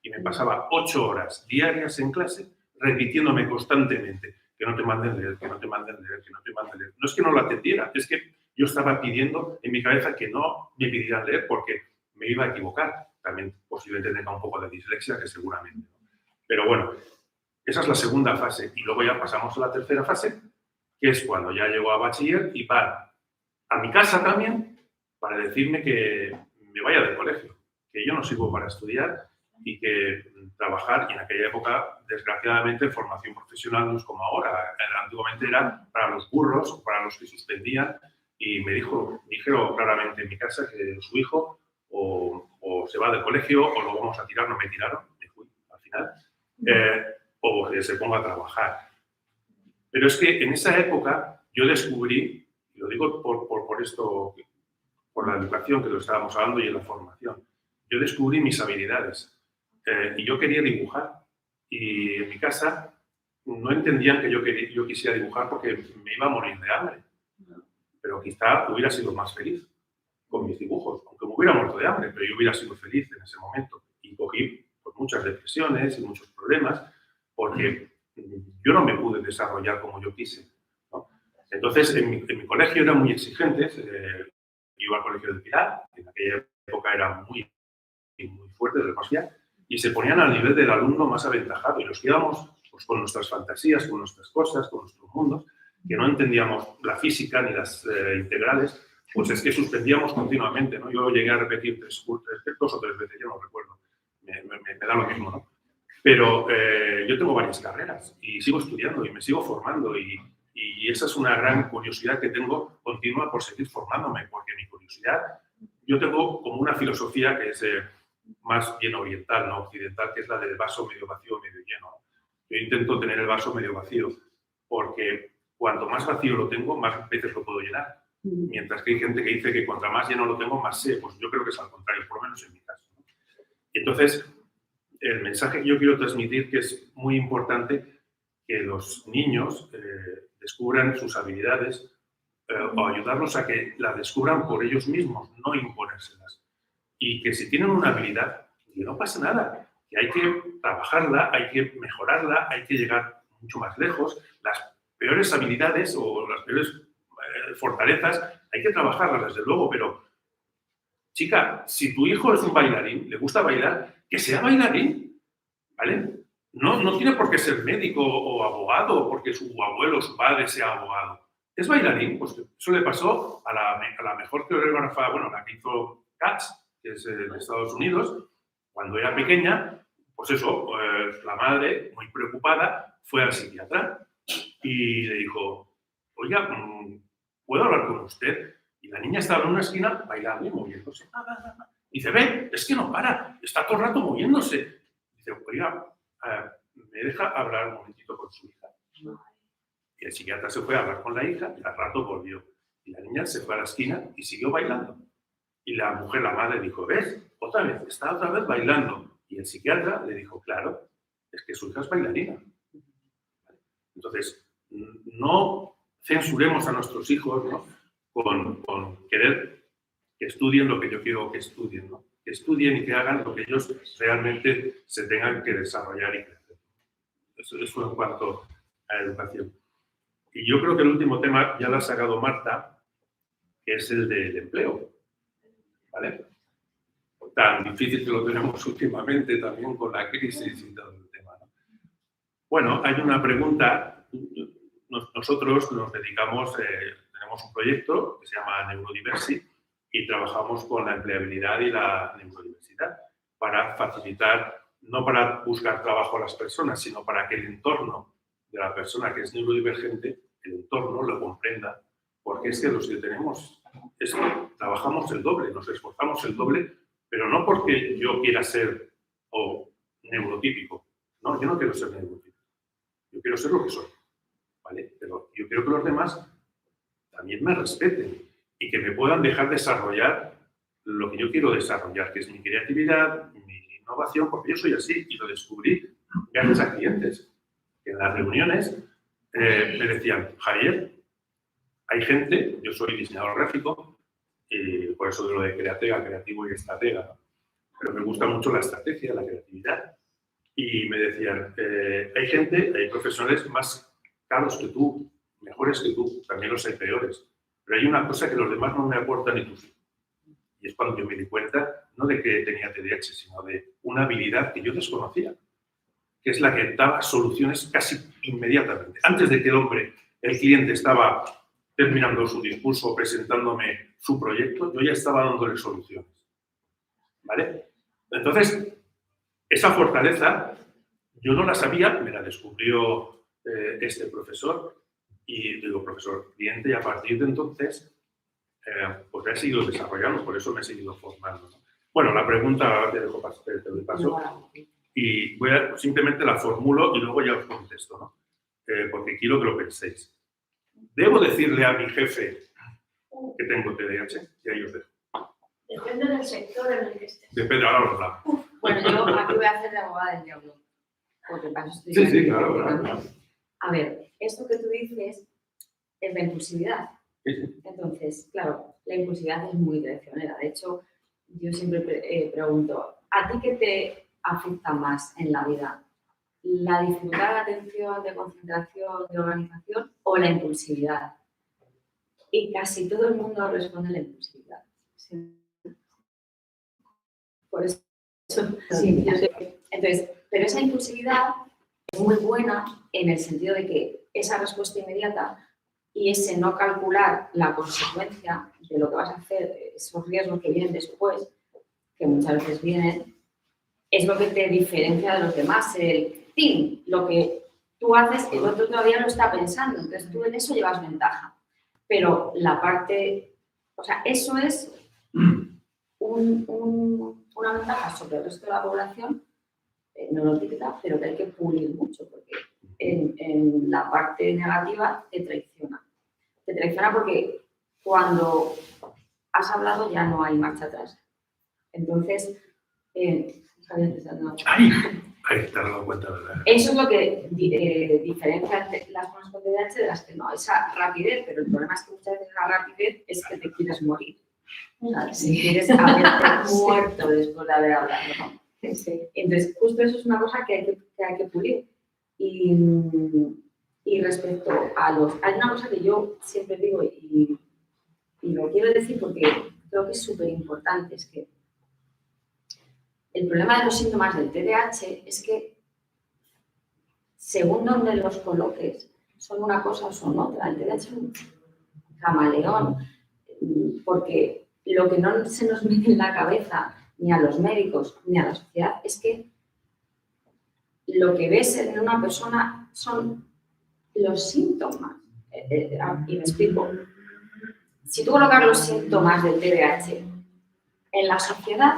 C: Y me pasaba 8 horas diarias en clase repitiéndome constantemente que no te manden leer, que no te manden leer, que no te manden leer. No es que no lo atendiera, es que yo estaba pidiendo en mi cabeza que no me pidieran leer porque me iba a equivocar. También posiblemente tenga un poco de dislexia, que seguramente no. Pero bueno, esa es la segunda fase. Y luego ya pasamos a la tercera fase, que es cuando ya llego a bachiller y van a mi casa también para decirme que me vaya del colegio, que yo no sirvo para estudiar y que trabajar, y en aquella época, desgraciadamente, formación profesional no es como ahora. Antiguamente era para los burros o para los que suspendían, y me dijeron claramente en mi casa que su hijo o se va del colegio o lo vamos a tirar. No me tiraron, me fui al final, o que se ponga a trabajar. Pero es que en esa época yo descubrí, y lo digo por esto, por la educación que lo estábamos hablando y en la formación, yo descubrí mis habilidades. Y yo quería dibujar, y en mi casa no entendían que yo quisiera dibujar porque me iba a morir de hambre, pero quizá hubiera sido más feliz con mis dibujos, aunque me hubiera muerto de hambre, pero yo hubiera sido feliz en ese momento. Y cogí pues, muchas depresiones y muchos problemas porque yo no me pude desarrollar como yo quise, ¿no? Entonces, en mi colegio eran muy exigentes. Iba al colegio del Pilar, que en aquella época era muy fuerte de demasiado, y se ponían al nivel del alumno más aventajado, y los que íbamos pues, con nuestras fantasías, con nuestras cosas, con nuestros mundos, que no entendíamos la física ni las integrales, pues es que suspendíamos continuamente, ¿no? Yo llegué a repetir 2 o 3 veces, ya no recuerdo, me da lo mismo, ¿no? Pero yo tengo varias carreras y sigo estudiando y me sigo formando, y esa es una gran curiosidad que tengo continua por seguir formándome, porque mi curiosidad, yo tengo como una filosofía que es más bien oriental, no occidental, que es la del vaso medio vacío, medio lleno. Yo intento tener el vaso medio vacío, porque cuanto más vacío lo tengo, más veces lo puedo llenar. Mientras que hay gente que dice que cuanto más lleno lo tengo, más sé. Pues yo creo que es al contrario, por lo menos en mi caso, ¿no? Y entonces, el mensaje que yo quiero transmitir, que es muy importante que los niños descubran sus habilidades o ayudarlos a que las descubran por ellos mismos, no imponérselas. Y que si tienen una habilidad, que no pasa nada, que hay que trabajarla, hay que mejorarla, hay que llegar mucho más lejos. Las peores habilidades o las peores fortalezas hay que trabajarlas, desde luego, pero, chica, si tu hijo es un bailarín, le gusta bailar, que sea bailarín, ¿vale? No tiene por qué ser médico o abogado porque su abuelo o su padre sea abogado. Es bailarín, pues eso le pasó a la mejor coreógrafa, bueno, la que hizo Cats, que es de Estados Unidos. Cuando era pequeña, pues eso, la madre, muy preocupada, fue al psiquiatra y le dijo, oiga, ¿puedo hablar con usted? Y la niña estaba en una esquina bailando y moviéndose. Dice, ven, es que no para, está todo el rato moviéndose. Dice, oiga, ¿me deja hablar un momentito con su hija? Y el psiquiatra se fue a hablar con la hija y al rato volvió. Y la niña se fue a la esquina y siguió bailando. Y la mujer, la madre, dijo, ¿ves? Está otra vez bailando. Y el psiquiatra le dijo, claro, es que su hija es bailarina. Entonces, no censuremos a nuestros hijos, ¿no? con querer que estudien lo que yo quiero que estudien, ¿no? Que estudien y que hagan lo que ellos realmente se tengan que desarrollar y crecer. Eso en cuanto a educación. Y yo creo que el último tema ya lo ha sacado Marta, que es el del empleo. ¿Vale? Tan difícil que lo tenemos últimamente también con la crisis y todo el tema, ¿no? Bueno, hay una pregunta. Nosotros nos dedicamos, tenemos un proyecto que se llama Neurodiversi y trabajamos con la empleabilidad y la neurodiversidad para facilitar, no para buscar trabajo a las personas, sino para que el entorno de la persona que es neurodivergente, el entorno lo comprenda, porque es que los que tenemos, es que trabajamos el doble, nos esforzamos el doble, pero no porque yo quiera ser neurotípico. No, yo no quiero ser neurotípico. Yo quiero ser lo que soy, ¿vale? Pero yo quiero que los demás también me respeten y que me puedan dejar desarrollar lo que yo quiero desarrollar, que es mi creatividad, mi innovación, porque yo soy así y lo descubrí gracias a clientes. En las reuniones me decían, Javier, hay gente, yo soy diseñador gráfico, y por eso de lo de creativo y estratega, ¿no? Pero me gusta mucho la estrategia, la creatividad. Y me decían, hay profesionales más caros que tú, mejores que tú, también los hay peores. Pero hay una cosa que los demás no me aportan ni tú. Y es cuando yo me di cuenta, no de que tenía TDAH, sino de una habilidad que yo desconocía, que es la que daba soluciones casi inmediatamente. Antes de que el cliente estaba terminando su discurso, presentándome su proyecto, yo ya estaba dándole soluciones. ¿Vale? Entonces, esa fortaleza, yo no la sabía, me la descubrió este profesor, y digo, profesor cliente, y a partir de entonces, pues he seguido desarrollando, por eso me he seguido formando, ¿no? Bueno, la pregunta te dejo te doy paso, y simplemente la formulo y luego ya os contesto, ¿no? Porque quiero que lo penséis. ¿Debo decirle a mi jefe que tengo TDAH? Y ahí os dejo.
F: Depende del sector en el que estés.
C: Depende, ahora os hablamos.
B: Bueno, yo aquí voy a hacer de abogada del diablo. Porque para eso estoy
C: Sí,
B: aquí.
C: claro.
B: A ver, esto que tú dices es la impulsividad.
C: Sí.
B: Entonces, claro, la impulsividad es muy traicionera. De hecho, yo siempre pregunto, ¿a ti qué te afecta más en la vida? ¿La dificultad de atención, de concentración, de organización o la impulsividad? Y casi todo el mundo responde la impulsividad. Sí. Por eso, sí, entonces, pero esa impulsividad es muy buena en el sentido de que esa respuesta inmediata y ese no calcular la consecuencia de lo que vas a hacer, esos riesgos que vienen después, que muchas veces vienen, es lo que te diferencia de los demás. El ¡ting! Lo que tú haces, el otro todavía no está pensando, entonces tú en eso llevas ventaja. Pero la parte, o sea, eso es una ventaja sobre el resto de la población neurotípica, pero que hay que pulir mucho, porque en la parte negativa te traiciona. Te traiciona porque cuando has hablado ya no hay marcha atrás. Entonces,
C: Ahí te has dado cuenta, ¿verdad?
B: eso es lo que diferencia las personas con TDAH de las que no, esa rapidez, pero el problema es que muchas veces la rapidez es que te quieres morir. O sea, si quieres haberte muerto después de haber hablado, ¿no? Sí. Entonces, justo eso es una cosa que hay que pulir. Y respecto a hay una cosa que yo siempre digo y lo quiero decir porque creo que es súper importante, es que el problema de los síntomas del TDAH es que según donde los coloques, son una cosa o son otra. El TDAH es un camaleón, porque lo que no se nos mete en la cabeza ni a los médicos ni a la sociedad es que lo que ves en una persona son los síntomas. Y me explico. Si tú colocas los síntomas del TDAH en la sociedad,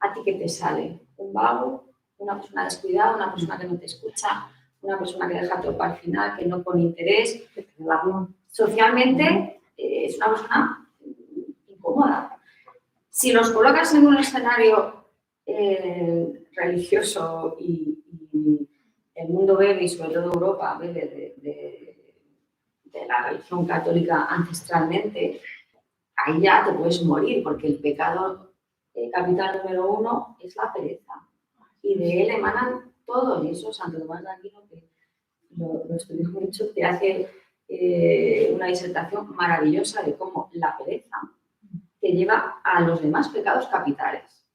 B: ¿a ti qué te sale? Un vago, una persona descuidada, una persona que no te escucha, una persona que deja todo para el final, que no pone interés. Socialmente es una persona incómoda. Si los colocas en un escenario religioso y el mundo bebe, y sobre todo Europa, bebe de la religión católica ancestralmente, ahí ya te puedes morir, porque el pecado capital número 1 es la pereza. Y de él emanan todos, y eso Santo Tomás de Aquino, que lo estudió mucho, te hace una disertación maravillosa de cómo la pereza te lleva a los demás pecados capitales,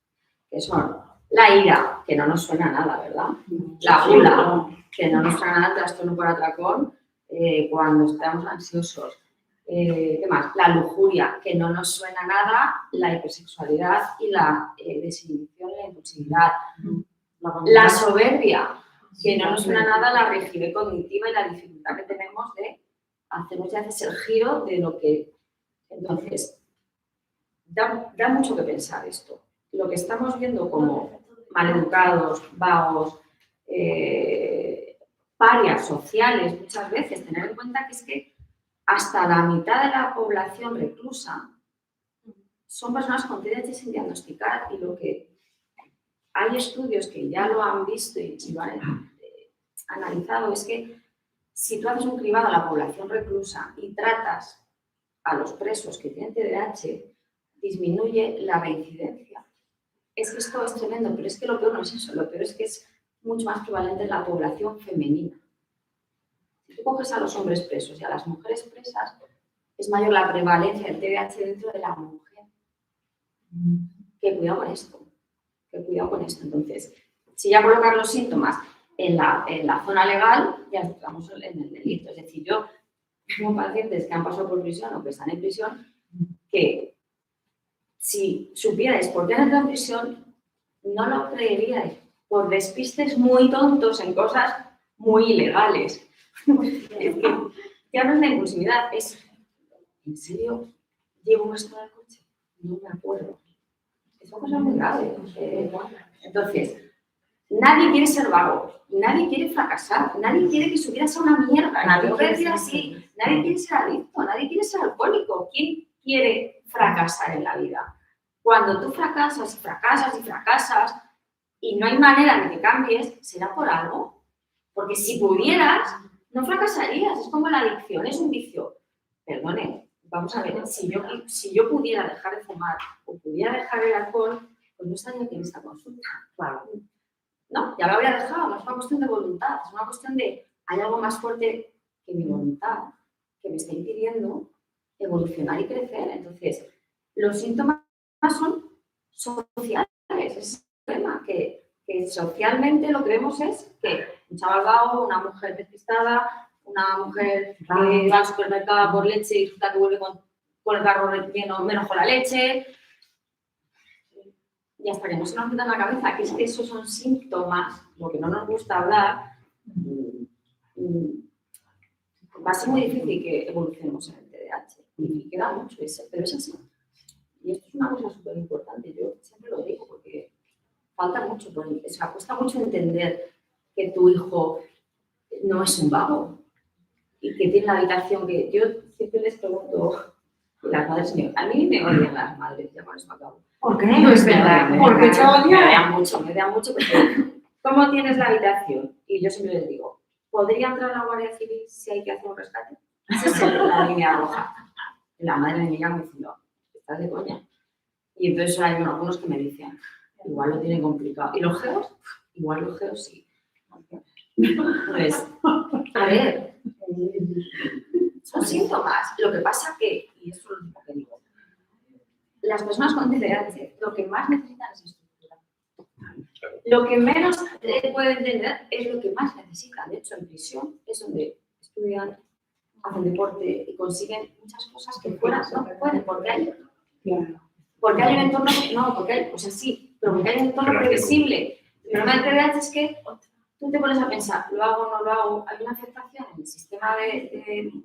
B: que son la ira, que no nos suena a nada, ¿verdad? La gula, que no nos suena a nada, el trastorno por atracón, cuando estamos ansiosos. ¿Qué más? La lujuria, que no nos suena a nada, la hipersexualidad y la desinhibición y la impulsividad. La soberbia, que no nos suena a nada, la rigidez cognitiva y la dificultad que tenemos de hacer muchas veces el giro de lo que... Entonces, da mucho que pensar esto. Lo que estamos viendo como maleducados, vagos, parias sociales, muchas veces, tener en cuenta que es que hasta la mitad de la población reclusa son personas con TDAH sin diagnosticar, y lo que hay estudios que ya lo han visto y lo han analizado es que si tú haces un cribado a la población reclusa y tratas a los presos que tienen TDAH, disminuye la reincidencia. Es que esto es tremendo, pero es que lo peor no es eso, lo peor es que es mucho más prevalente en la población femenina. Si tú coges a los hombres presos y a las mujeres presas, es mayor la prevalencia del TDAH dentro de la mujer. Que cuidado con esto, Entonces, si ya colocar los síntomas en la zona legal, ya estamos en el delito. Es decir, yo tengo pacientes que han pasado por prisión o que están en prisión que, si supierais por qué han entrado en prisión, no lo creeríais, por despistes muy tontos en cosas muy ilegales. Es que ya no es la impulsividad, es, ¿en serio llevo esto en el coche? No me acuerdo. Es una cosa muy grave. Entonces, nadie quiere ser vago, nadie quiere fracasar, nadie quiere que su vida sea una mierda, nadie quiere decir así, nadie quiere ser adicto, nadie quiere ser alcohólico. ¿Quién quiere fracasar en la vida? Cuando tú fracasas y no hay manera de que cambies, será por algo. Porque si pudieras, no fracasarías. Es como la adicción, es un vicio. Perdone, vamos a ver, si yo pudiera dejar de fumar o pudiera dejar el alcohol, pues no estaría aquí en esta consulta. Claro. No, ya lo habría dejado, no es una cuestión de voluntad, es una cuestión de, hay algo más fuerte que mi voluntad, que me está impidiendo evolucionar y crecer. Entonces, los síntomas son sociales, es el tema, que socialmente lo que vemos es que un chaval vago, una mujer despistada, una mujer que va al supermercado por leche y resulta que vuelve con el carro menos con la leche. Y hasta que no se nos meta en la cabeza que es que esos son síntomas, lo que no nos gusta hablar, va a ser muy difícil que evolucionemos en el TDAH. Y queda mucho eso, pero es así. Y esto es una cosa súper importante, yo siempre lo digo, porque falta mucho, o sea, cuesta mucho entender que tu hijo no es un vago y que tiene la habitación que... Yo siempre les pregunto, las madres, a mí me odian las madres, ya con eso me acabo.
D: ¿Por qué? No es verdad. ¿Por qué te odian?
B: Me odian mucho porque ¿cómo tienes la habitación? Y yo siempre les digo, ¿podría entrar a la Guardia Civil si hay que hacer un rescate? Esa es la línea roja. La madre me mira me dice, no, estás de coña. Y entonces hay algunos que me dicen, igual lo tienen complicado. ¿Y los geos? Igual los geos sí. Pues, a ver, son síntomas. Lo que pasa que, y eso es lo que digo, las personas con TDAH lo que más necesitan es estructura. Lo que menos pueden entender es lo que más necesitan. De hecho, en prisión es donde estudian, hacen deporte y consiguen muchas cosas que fuera no pueden, porque hay un entorno, no, porque hay, o sea, sí, pero porque hay un entorno previsible. El problema del TDAH es que tú te pones a pensar, ¿lo hago o no lo hago? Hay una afectación en el sistema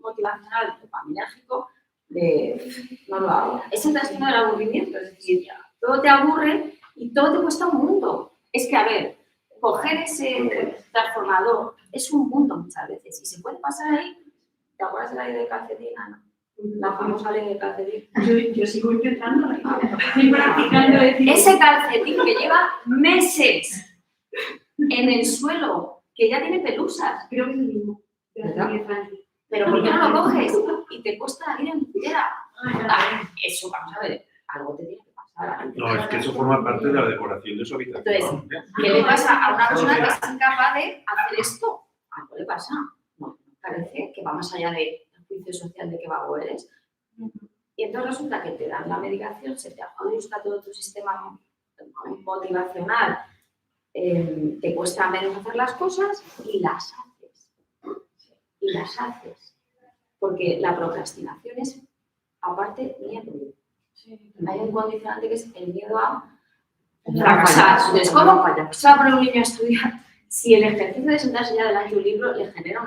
B: motivacional dopaminérgico de no lo hago. Es el trastorno del aburrimiento, es decir, todo te aburre y todo te cuesta un mundo. Es que, a ver, coger ese transformador es un mundo muchas veces y se puede pasar ahí. ¿Te acuerdas de la ley de calcetín, Ana? La famosa ley de calcetín.
F: Yo sigo intentando, estoy practicando.
B: Ese calcetín que lleva meses en el suelo, que ya tiene pelusas.
F: Creo que es el mismo.
B: ¿Verdad?
F: 10 años.
B: Pero ¿por qué no lo coges? Y te cuesta la vida entera. Eso, vamos a ver, algo te tiene que pasar.
C: No, es que eso forma parte de la decoración de su habitación.
B: Entonces, ¿qué le pasa a una persona que es incapaz de hacer esto? Algo le pasa. No, parece que va más allá del juicio social de qué vago eres. Y entonces resulta que te dan la medicación, se te ajusta todo tu sistema motivacional, te cuesta menos hacer las cosas y las haces. Y las haces. Porque la procrastinación es, aparte, miedo. Hay un condicionante que es el miedo a fracasar. Entonces, ¿cómo se va a poner un niño a estudiar si el ejercicio de sentarse ya delante de un libro le genera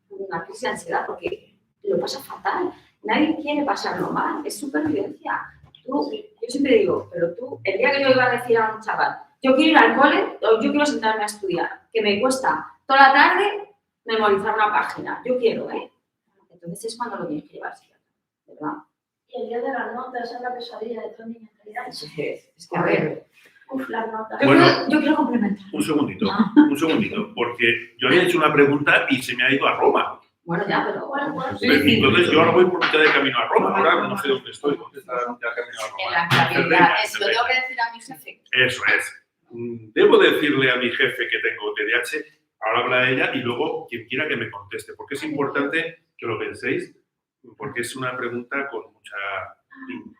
B: una crisis de ansiedad? Porque lo pasa fatal. Nadie quiere pasarlo mal. Es supervivencia. Yo siempre digo, pero tú, el día que yo iba a decir a un chaval, yo quiero ir al cole o yo quiero sentarme a estudiar, que me cuesta toda la tarde memorizar una página. Yo quiero, ¿eh? Entonces es cuando lo tienes que llevar, ¿verdad?
F: Y el día de las notas es la pesadilla de todo niño en realidad.
B: Es que, a ver,
F: Uf, las notas.
C: Bueno,
B: yo quiero complementar.
C: un segundito, porque yo había hecho una pregunta y se me ha ido a Roma.
B: Bueno, ya, pero
F: Bueno,
C: Entonces yo ahora voy por mitad de camino a Roma, ahora no sé dónde estoy, dónde está ya camino a Roma.
B: en la actualidad, eso lo tengo que decir a mi jefe.
C: Eso es. Debo decirle a mi jefe que tengo TDAH, ahora habla ella y luego quien quiera que me conteste, porque es importante que lo penséis, porque es una pregunta con mucha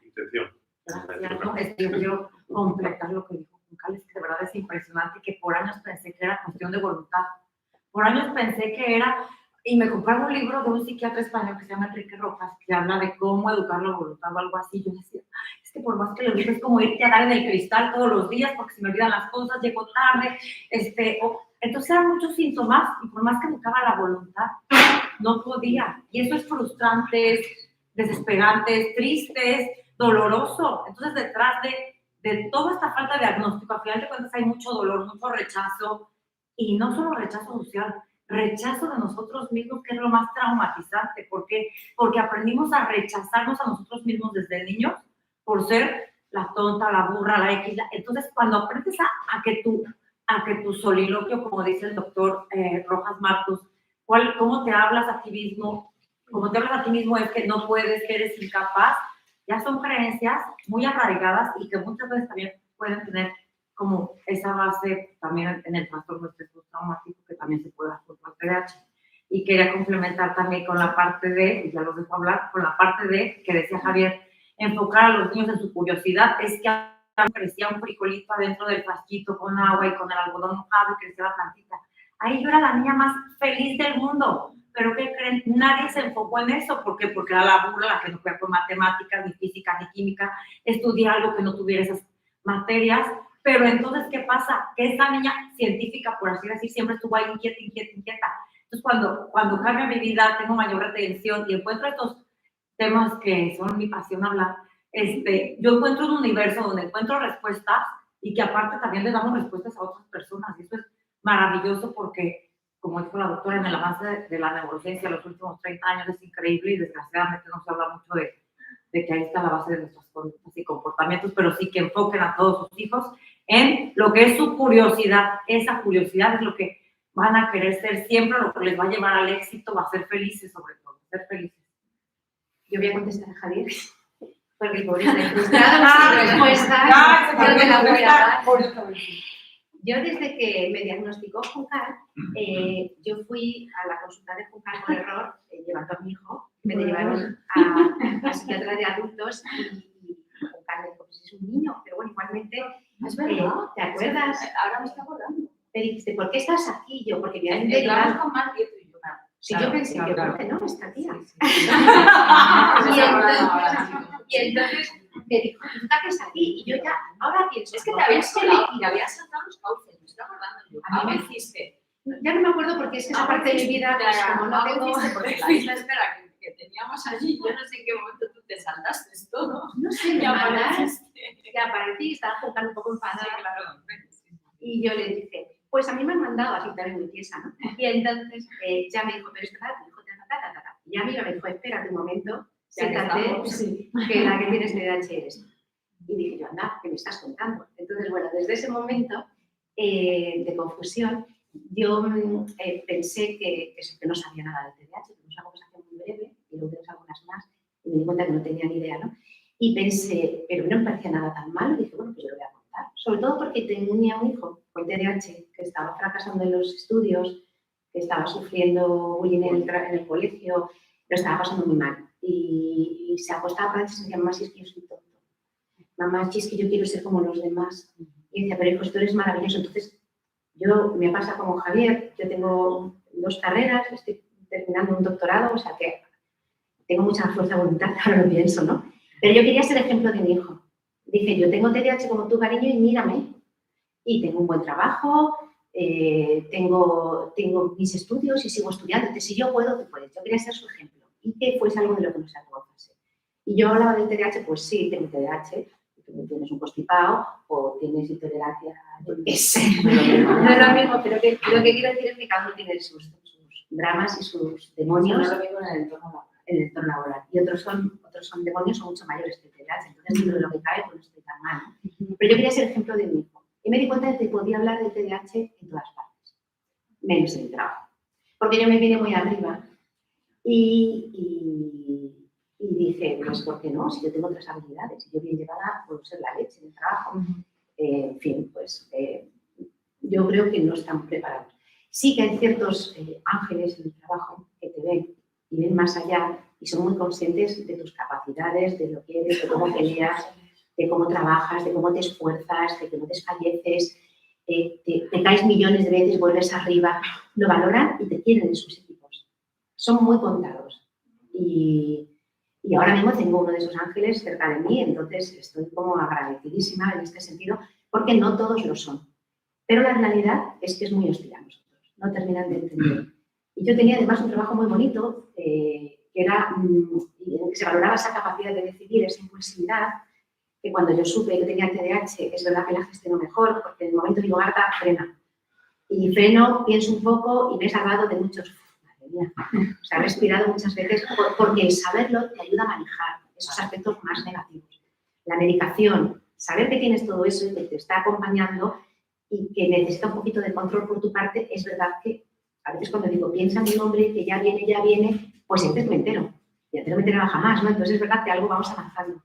C: intención.
D: Gracias. Yo quiero completar lo que dijo Juncal, es que de verdad es impresionante que por años pensé que era cuestión de voluntad. Por años pensé que era, y me compraba un libro de un psiquiatra español que se llama Enrique Rojas, que habla de cómo educar la voluntad o algo así. Yo decía, es que por más que lo digo, es como irte a dar en el cristal todos los días porque se me olvidan las cosas, llego tarde, entonces eran muchos síntomas y por más que buscaba la voluntad, no podía. Y eso es frustrante, es desesperante, es triste, es doloroso. Entonces, detrás de toda esta falta de diagnóstico, al final de cuentas hay mucho dolor, mucho rechazo, y no solo rechazo social, rechazo de nosotros mismos, que es lo más traumatizante. ¿Por qué? Porque aprendimos a rechazarnos a nosotros mismos desde niños por ser la tonta, la burra, la X. Entonces, cuando aprendes a que tu soliloquio, como dice el doctor Rojas Marcos, cómo te hablas a ti mismo, como te hablas a ti mismo es que no puedes, que eres incapaz, ya son creencias muy arraigadas y que muchas veces también pueden tener como esa base también en el trastorno de estrés traumático, que también se puede hacer con el TDAH. Y quería complementar también con la parte de, y ya los dejo hablar, con la parte de, que decía Javier, enfocar a los niños en su curiosidad. Es que crecía un frijolito adentro del frasquito con agua y con el algodón mojado y crecía la plantita. Ahí yo era la niña más feliz del mundo. Pero ¿qué creen? Nadie se enfocó en eso. ¿Por qué? Porque era la burra la que no fue con matemáticas, ni física, ni química. Estudié algo que no tuviera esas materias. Pero entonces, ¿qué pasa? Que esa niña científica, por así decir, siempre estuvo ahí inquieta. Entonces, cuando cambia mi vida, tengo mayor retención y encuentro estos temas que son mi pasión hablar, yo encuentro un universo donde encuentro respuestas y que aparte también le damos respuestas a otras personas. Y eso es maravilloso porque, como dijo la doctora, en el avance de la neurociencia en los últimos 30 años es increíble y desgraciadamente no se habla mucho de que ahí está la base de nuestras conductas y comportamientos, pero sí que enfoquen a todos sus hijos en lo que es su curiosidad. Esa curiosidad es lo que van a querer ser siempre, lo que les va a llevar al éxito, va a ser felices sobre todo, ser felices.
E: Yo voy a contestar a Javier, porque por eso frustrado sin respuestas, yo te la voy a dar. Yo desde que me diagnosticó Juncal, yo fui a la consulta de Juncal por error, llevando a mi hijo, me llevaron a psiquiatra de adultos y Juncal me dijo, pues es un niño, pero bueno, igualmente,
B: Es verdad.
E: ¿te acuerdas?
B: Ahora me estoy acordando.
E: Me dijiste, ¿por qué estás aquí? Yo, porque me han
B: Te
E: derivado.
B: llevas con más quieto y yo.
E: Si yo pensé que, bueno, no, esta tía. Y entonces me dijo, ¿tú qué haces aquí? Y yo ya, ahora pienso,
B: Es que te habías colado y habías saltado los cauces, me estoy acordando yo.
E: A mí me
B: hiciste.
E: ya no me acuerdo porque es que esa parte de mi vida, pues, como no tengo...
B: Porque la lista de espera que teníamos allí, yo no sé en qué momento tú te saltaste todo.
E: No sé, me
B: Ya
E: mandaste,
B: apareciste.
E: ya aparecí, estaba jugando un poco enfadada.
B: Sí, claro.
E: Y yo le dije, pues a mí me han mandado, así también muy tiesa, ¿no? Y entonces ya me dijo, pero es verdad, me dijo, ta. Y a mí me dijo, espérate un momento, siéntate, que la que tienes TDAH eres. Y dije yo, anda, ¿qué me estás contando? Entonces, bueno, desde ese momento de confusión, yo pensé que no sabía nada del TDAH, tuvimos una conversación muy breve y luego tuvimos algunas más y me di cuenta que no tenía ni idea, ¿no? Y pensé, pero no me parecía nada tan malo y dije, bueno, pues yo lo voy a contar. Sobre todo porque tenía un hijo con TDAH que estaba fracasando en los estudios, que estaba sufriendo bullying en el colegio, lo estaba pasando muy mal. Y se acostaba por ahí y se decía, mamá, si es que yo soy tonto. Mamá, si es que yo quiero ser como los demás. Y decía, pero hijo, tú eres maravilloso. Entonces, me pasa como Javier, yo tengo 2 carreras, estoy terminando un doctorado, o sea que tengo mucha fuerza de voluntad, ahora lo pienso, ¿no? Pero yo quería ser ejemplo de mi hijo. Dice, yo tengo TDAH como tú, cariño, y mírame. Y tengo un buen trabajo, tengo mis estudios y sigo estudiando. Entonces, si yo puedo, tú puedes. Yo quería ser su ejemplo y que fuese algo de lo que nos avergonzase. Y yo hablaba del TDAH, pues sí, tengo TDAH, tú tienes un constipado o tienes intolerancia, yo qué sé. No es lo mismo, pero lo que quiero decir es que cada uno tiene sus dramas y sus demonios.
B: No es lo mismo en el entorno laboral.
E: En el entorno laboral. Y otros son demonios, son mucho mayores que el TDAH. Entonces, dentro de lo que cae, pues no estoy tan mal, ¿no? Pero yo quería ser ejemplo de mi hijo. Y me di cuenta de que podía hablar del TDAH en todas partes, menos en el trabajo. Porque yo me vine muy arriba y dije, pues, ¿por qué no? Si yo tengo otras habilidades, si yo bien llevada puedo ser la leche en el trabajo. En fin, pues yo creo que no están preparados. Sí que hay ciertos ángeles en el trabajo que te ven y ven más allá y son muy conscientes de tus capacidades, de lo que eres, de cómo peleas, de cómo trabajas, de cómo te esfuerzas, de que no desfalleces, te caes millones de veces, vuelves arriba, lo valoran y te quieren en sus equipos. Son muy contados. Y ahora mismo tengo uno de esos ángeles cerca de mí, entonces estoy como agradecidísima en este sentido, porque no todos lo son. Pero la realidad es que es muy hostil a nosotros, no terminan de entender. Y yo tenía además un trabajo muy bonito, que era en el que se valoraba esa capacidad de decidir, esa impulsividad, que cuando yo supe que tenía TDAH, es verdad que la gestiono mejor, porque en el momento digo, Marta, frena. Y freno, pienso un poco y me he salvado de muchos. Madre mía. O sea, he respirado muchas veces porque el saberlo te ayuda a manejar esos aspectos más negativos. La medicación, saber que tienes todo eso y que te está acompañando y que necesita un poquito de control por tu parte, es verdad que a veces cuando digo, piensa mi nombre, que ya viene, pues entonces me entero. Y antes no me enteraba jamás, ¿no? Entonces es verdad que algo vamos avanzando.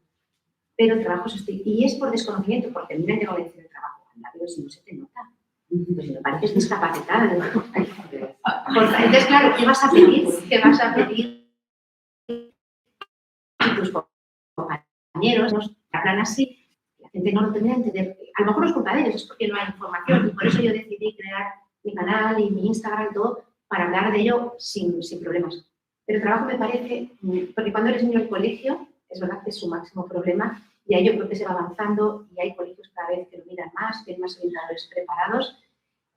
E: Pero el trabajo es estoy. Y es por desconocimiento, porque a mí me han llegado a decir el trabajo, anda, pero si no se te nota. Pues me pareces discapacitada. Entonces, claro, ¿qué vas a pedir? ¿Qué vas a pedir? Y tus compañeros nos hablan así, la gente no lo tendría que entender. A lo mejor no es culpa de ellos, es porque no hay información. Y por eso yo decidí crear mi canal y mi Instagram y todo para hablar de ello sin problemas. Pero el trabajo me parece, porque cuando eres niño en el colegio, es verdad que es su máximo problema y ahí yo creo que se va avanzando y hay colegios cada vez que lo miran más, que hay más orientadores preparados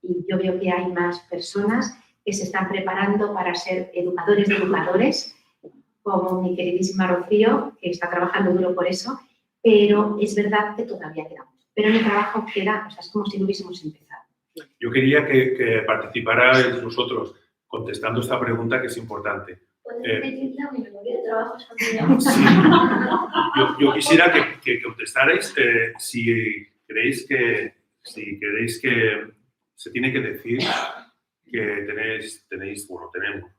E: y yo veo que hay más personas que se están preparando para ser educadores de educadores, como mi queridísima Rocío, que está trabajando duro por eso, pero es verdad que todavía queda mucho. Pero en el trabajo queda, o sea, es como si no hubiésemos empezado.
C: Yo quería que participarais vosotros contestando esta pregunta que es importante.
F: ¿Puedes repetirla? Mi memoria de trabajo es familiar.
C: Sí. Yo quisiera que contestarais si queréis que se tiene que decir que tenéis, bueno, tenemos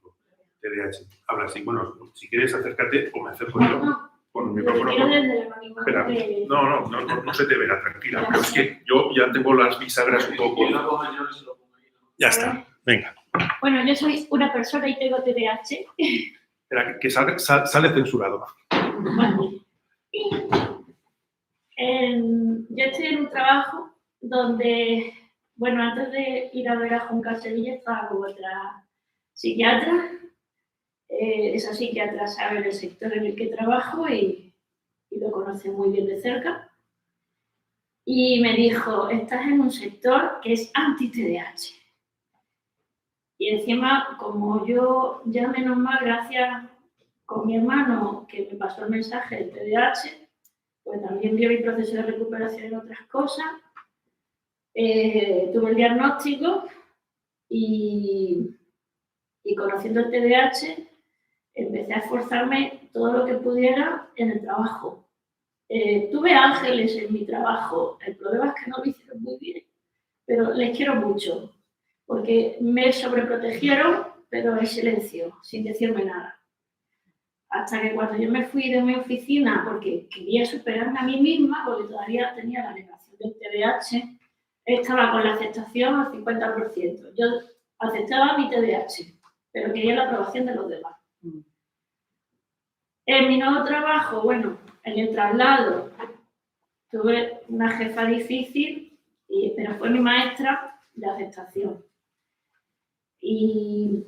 C: TDAH. Habla así, bueno, si quieres acércate o me acerco yo con el micrófono. Espera, no se te verá, tranquila, pero es que yo ya tengo las bisagras un poco. Ya está, venga.
F: Bueno, yo soy una persona y tengo TDAH.
C: Espera, que sale censurado.
F: Yo estoy en un trabajo donde, bueno, antes de ir a ver a Juncal Sevilla estaba con otra psiquiatra. Esa psiquiatra sabe el sector en el que trabajo y lo conoce muy bien de cerca. Y me dijo, estás en un sector que es anti-TDAH. Y encima, como yo ya menos mal, gracias con mi hermano que me pasó el mensaje del TDAH, pues también vio mi proceso de recuperación en otras cosas. Tuve el diagnóstico y conociendo el TDAH, empecé a esforzarme todo lo que pudiera en el trabajo. Tuve ángeles en mi trabajo, el problema es que no lo hicieron muy bien, pero les quiero mucho. porque me sobreprotegieron, pero en silencio, sin decirme nada. Hasta que cuando yo me fui de mi oficina, porque quería superarme a mí misma, porque todavía tenía la negación del TDAH, estaba con la aceptación al 50%. Yo aceptaba mi TDAH, pero quería la aprobación de los demás. En mi nuevo trabajo, bueno, en el traslado, tuve una jefa difícil, pero fue mi maestra de aceptación. Y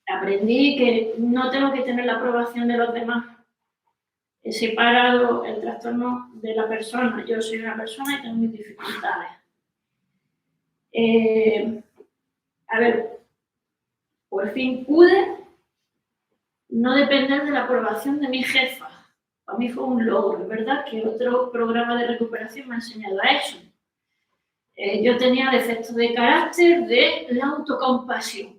F: aprendí que no tengo que tener la aprobación de los demás. He separado el trastorno de la persona. Yo soy una persona y tengo mis dificultades. A ver, por fin pude no depender de la aprobación de mi jefa. Para mí fue un logro, ¿verdad? Que otro programa de recuperación me ha enseñado a eso. Yo tenía defectos de carácter de la autocompasión.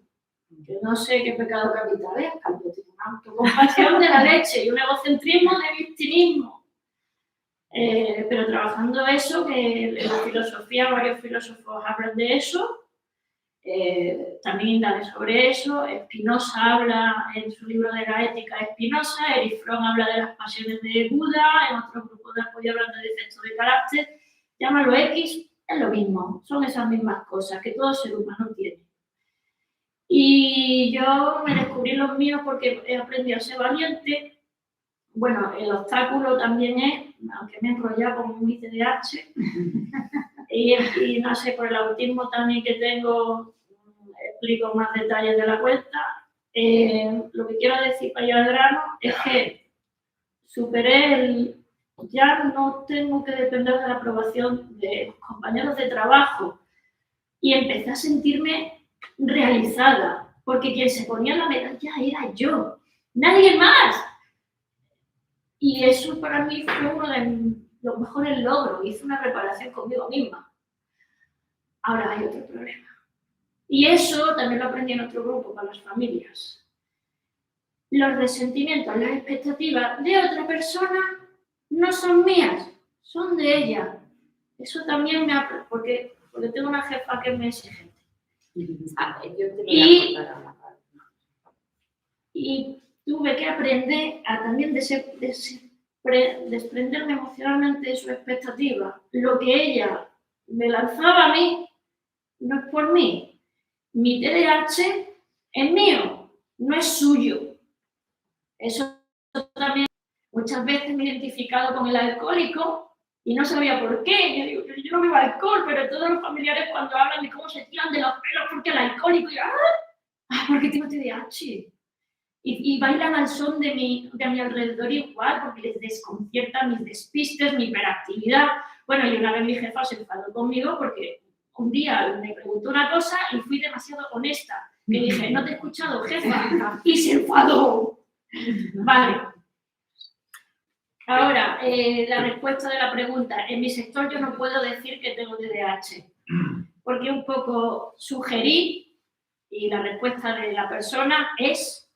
F: Que no sé qué pecado capital es, yo tengo una autocompasión de la leche y un egocentrismo de victimismo. Pero trabajando eso, que en la filosofía varios filósofos hablan de eso, también indagan sobre eso. Spinoza habla en su libro de la ética de Spinoza, Erich Fromm habla de las pasiones de Buda, en otros grupos de apoyo hablan de defectos de carácter. Llámalo X, es lo mismo, son esas mismas cosas que todo ser humano tiene. Y yo me descubrí los míos porque he aprendido a ser valiente. Bueno, el obstáculo también es, aunque me he enrollado con mi TDAH, y no sé, por el autismo también que tengo, explico más detalles de la cuenta. Lo que quiero decir para ir al grano es que superé ya no tengo que depender de la aprobación de compañeros de trabajo y empecé a sentirme realizada, porque quien se ponía la medalla era yo, nadie más. Y eso para mí fue uno de los mejores logros, hice una reparación conmigo misma. Ahora hay otro problema. Y eso también lo aprendí en otro grupo para las familias. Los resentimientos, las expectativas de otra persona no son mías, son de ella. Eso también me ha... porque tengo una jefa que es muy exigente. Y tuve que aprender a también desprenderme emocionalmente de su expectativa. Lo que ella me lanzaba a mí no es por mí. Mi TDAH es mío, no es suyo. Eso también muchas veces me he identificado con el alcohólico y no sabía por qué. Yo digo, yo no bebo alcohol, pero todos los familiares cuando hablan de cómo se tiran de los pelos porque el alcohólico, y porque tengo TDAH. Y bailan al son de mi alrededor igual, porque les desconcierta mis despistes, mi hiperactividad. Bueno, y una vez mi jefa se enfadó conmigo porque un día me preguntó una cosa y fui demasiado honesta. Le dije, no te he escuchado, jefa, y se enfadó. Vale. Ahora, la respuesta de la pregunta. En mi sector yo no puedo decir que tengo TDAH, porque un poco sugerí, y la respuesta de la persona es,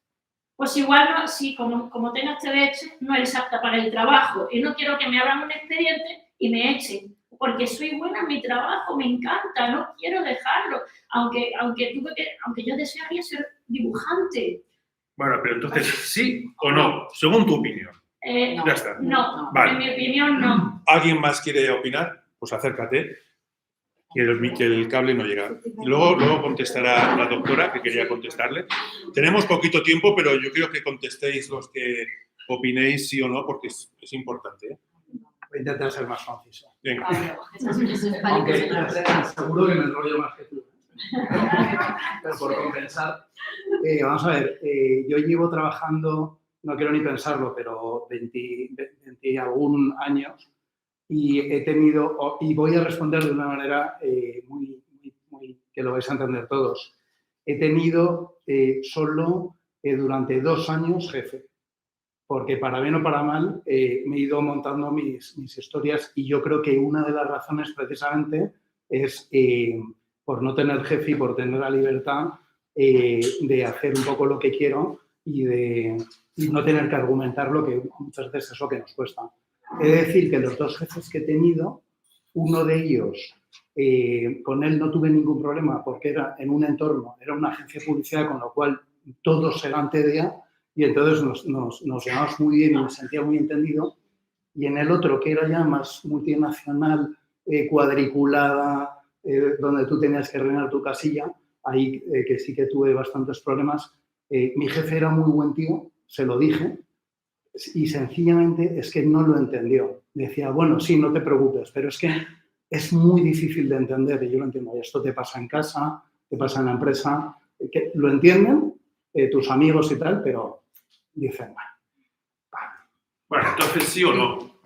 F: pues igual, no, si como tengas TDAH, no eres apta para el trabajo, y no quiero que me abran un expediente y me echen, porque soy buena en mi trabajo, me encanta, no quiero dejarlo, aunque yo desearía ser dibujante.
C: Bueno, pero entonces, ¿sí o no? Según tu opinión.
B: No,
C: ya está.
F: No,
C: vale.
F: En mi opinión, no.
C: ¿Alguien más quiere opinar? Pues acércate, que el cable no llega. Luego contestará la doctora, que quería contestarle. Tenemos poquito tiempo, pero yo quiero que contestéis los que opinéis sí o no, porque es importante, ¿eh?
G: Voy a intentar ser más conciso.
C: Venga.
G: Aunque seguro que me enrollo más que tú. Pero por compensar, vamos a ver, yo llevo trabajando, no quiero ni pensarlo, pero 20 y algún años, y he tenido, y voy a responder de una manera muy que lo vais a entender todos. He tenido solo durante 2 años jefe, porque para bien o para mal me he ido montando mis historias, y yo creo que una de las razones precisamente es por no tener jefe y por tener la libertad de hacer un poco lo que quiero y no tener que argumentar lo que muchas veces es lo que nos cuesta. He de decir que los 2 jefes que he tenido, Uno de ellos, con él no tuve ningún problema porque era en un entorno, era una agencia de publicidad, con lo cual todos eran TDA y entonces nos llevamos muy bien y me sentía muy entendido. Y en el otro, que era ya más multinacional, cuadriculada, donde tú tenías que rellenar tu casilla, ahí que sí que tuve bastantes problemas. Mi jefe era muy buen tío, se lo dije, y sencillamente es que no lo entendió. Decía, bueno, sí, no te preocupes, pero es que es muy difícil de entender y yo lo entiendo. Esto te pasa en casa, te pasa en la empresa, que lo entienden tus amigos y tal, pero dicen,
C: Bueno, entonces sí o no.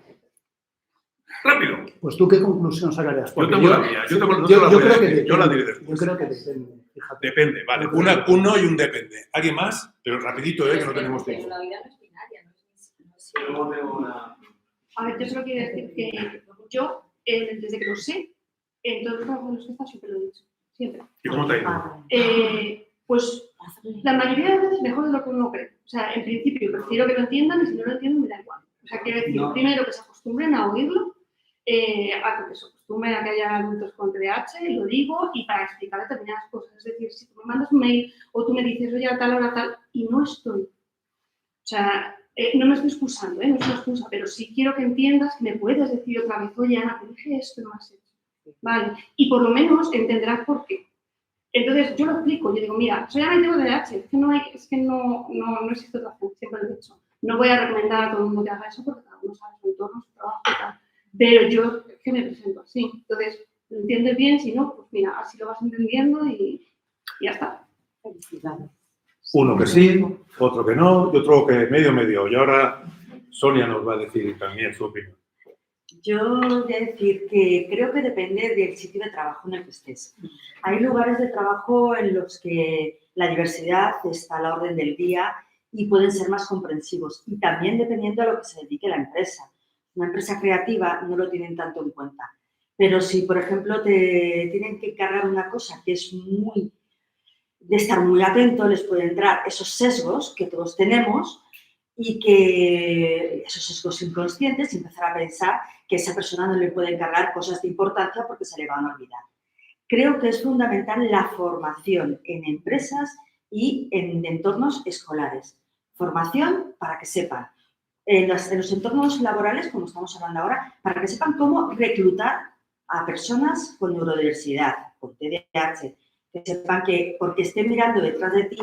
C: Rápido.
G: pues tú, ¿qué conclusión sacarías?
C: Yo tengo la mía. Yo la diré después.
G: Yo creo que depende, fíjate.
C: Depende, vale. Un no y un depende. ¿Alguien más? Pero rapidito, que no tenemos tiempo.
B: Pero la vida no es binaria, no es
H: A ver, yo solo quiero decir que yo, desde que lo sé, en todos los trabajos en los que he estado siempre lo he dicho. Siempre.
C: ¿Y cómo te ha ido?
H: Pues la mayoría de las veces mejor de lo que uno cree. O sea, en principio prefiero que lo entiendan y si no lo entienden me da igual. O sea, quiero decir, primero que se acostumbren a oírlo, a que se acostumbren a que haya adultos con TDAH, lo digo, y para explicar determinadas cosas. Es decir, si tú me mandas un mail o tú me dices, oye, a tal hora tal, y no estoy. O sea, no me estoy excusando, no es una excusa, pero sí quiero que entiendas que me puedes decir otra vez, oye, Ana, te dije esto, no has hecho. Vale, y por lo menos entenderás por qué. Entonces, yo lo explico, yo digo, mira, soy Ana y tengo TDAH, es que no existe otra opción, siempre lo he dicho. No voy a recomendar a todo el mundo que haga eso porque cada uno sabe su entorno, su trabajo y tal. Pero yo es que me presento así. Entonces, lo entiendes bien, si no, pues mira, así lo vas entendiendo y ya está.
C: Uno que sí, otro que no y otro que medio. Y ahora Sonia nos va a decir también su opinión.
I: Yo voy a decir que creo que depende del sitio de trabajo en el que estés. Hay lugares de trabajo en los que la diversidad está a la orden del día y pueden ser más comprensivos. Y también dependiendo a lo que se dedique la empresa. Una empresa creativa no lo tienen tanto en cuenta. Pero si, por ejemplo, te tienen que encargar una cosa que es de estar muy atento, les puede entrar esos sesgos que todos tenemos y que esos sesgos inconscientes y empezar a pensar que esa persona no le puede encargar cosas de importancia porque se le van a olvidar. Creo que es fundamental la formación en empresas y en entornos escolares. Formación para que sepan, en los entornos laborales, como estamos hablando ahora, para que sepan cómo reclutar a personas con neurodiversidad, con TDAH, que sepan que porque esté mirando detrás de ti,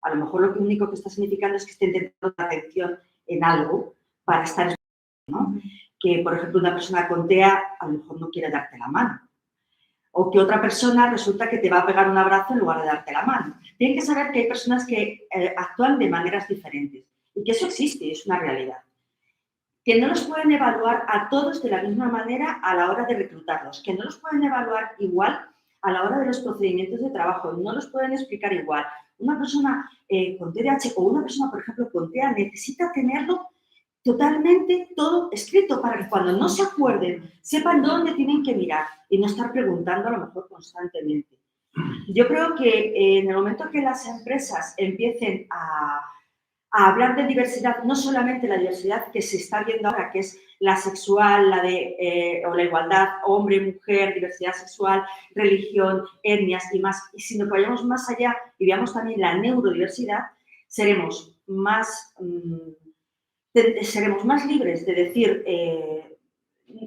I: a lo mejor lo único que está significando es que esté intentando dar atención en algo para estar, ¿no? Que, por ejemplo, una persona con TEA a lo mejor no quiere darte la mano. O que otra persona resulta que te va a pegar un abrazo en lugar de darte la mano. Tienen que saber que hay personas que actúan de maneras diferentes y que eso existe, es una realidad. Que no los pueden evaluar a todos de la misma manera a la hora de reclutarlos, que no los pueden evaluar igual a la hora de los procedimientos de trabajo, no los pueden explicar igual. Una persona con TDAH o una persona, por ejemplo, con TEA necesita tenerlo totalmente todo escrito para que cuando no se acuerden sepan dónde tienen que mirar y no estar preguntando a lo mejor constantemente. Yo creo que en el momento que las empresas empiecen a hablar de diversidad, no solamente la diversidad que se está viendo ahora, que es la sexual, o la igualdad, hombre, mujer, diversidad sexual, religión, etnias y más, y si nos vayamos más allá y veamos también la neurodiversidad, seremos más libres de decir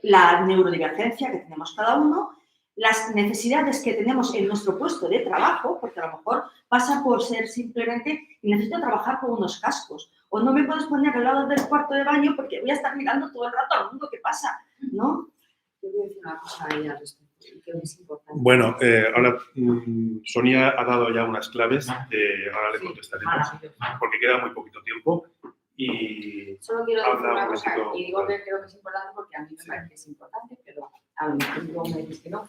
I: la neurodivergencia que tenemos cada uno, las necesidades que tenemos en nuestro puesto de trabajo, porque a lo mejor pasa por ser simplemente necesito trabajar con unos cascos, o no me puedes poner al lado del cuarto de baño porque voy a estar mirando todo el rato al mundo que pasa, ¿no?
B: Yo voy a decir una cosa a ella al respecto, y creo que es importante.
C: Bueno, ahora Sonia ha dado ya unas claves, ahora le contestaremos, porque queda muy poquito tiempo. Y
B: solo quiero decir
C: habla
B: una
C: un
B: cosa,
C: poquito,
B: y digo que creo que es importante porque a mí me parece que es importante, pero a lo mejor luego me dices que no.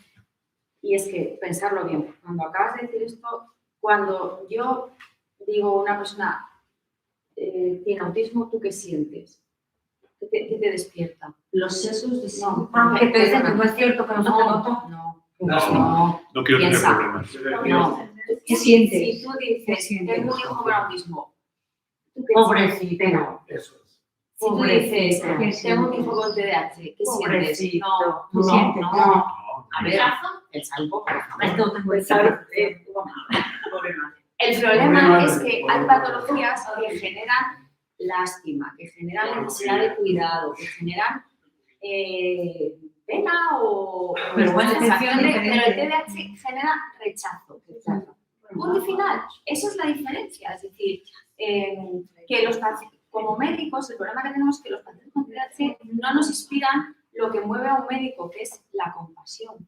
B: Y es que pensarlo bien. Cuando acabas de decir esto, cuando yo digo una persona tiene autismo, ¿tú qué sientes? ¿Qué te despierta?
I: Los sesgos de
B: No,
D: Que te dicen que no es cierto, que no se te nota.
C: no quiero tener
B: Piensa.
C: problemas.
B: No.
D: ¿Qué sientes?
B: Si tú dices, tengo un hijo con autismo, ¿tú qué
D: Pobrecito.
B: sientes?
G: Eso es.
B: Si tú dices, tengo un hijo con TDAH, ¿qué sientes?
D: Pobrecito.
B: No,
D: ¿Tú sientes?
B: no.
C: No,
B: A ver, el salvo, por favor.
D: Esto te puede
B: El problema es que hay patologías que generan lástima, que generan necesidad de cuidado, que generan pena o
D: Pero bueno,
B: sensación de...
D: diferente.
B: Pero el TDAH genera rechazo. Punto y final. Esa es la diferencia. Es decir, que los pacientes, como médicos, el problema que tenemos es que los pacientes con TDAH no nos inspiran lo que mueve a un médico, que es la compasión.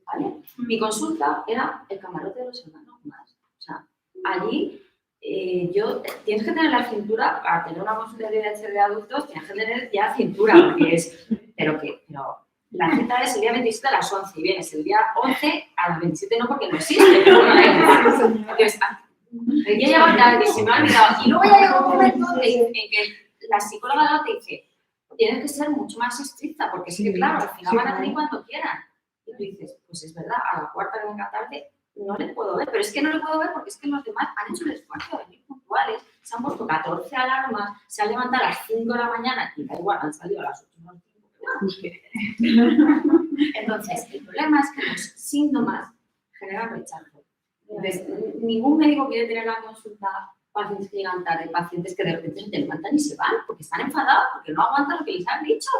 B: ¿Vale? Mi consulta era el camarote de los hermanos más. O sea, allí tienes que tener la cintura, para tener una consulta de TDAH de adultos, tienes que tener ya cintura, porque es, pero la cita es el día 27 a las 11 y vienes el día 11 a las 27 no, porque no existe. Entonces, yo he llegado tarde y se me ha olvidado. Y luego ya llega un momento en que la psicóloga te dice, tienes que ser mucho más estricta, porque es que, claro, al final van a venir cuando quieran. Y tú dices, pues es verdad, a la cuarta que venga tarde no le puedo ver, pero es que no le puedo ver porque es que los demás han hecho el esfuerzo de venir puntuales, se han puesto 14 alarmas, se han levantado a las 5 de la mañana y da igual, han salido a las 8 o 5. Entonces, el problema es que los síntomas generan rechazo. Entonces, ningún médico quiere tener la consulta pacientes que llegan tarde, pacientes que de repente se levantan y se van porque están enfadados, porque no aguantan lo que les han dicho.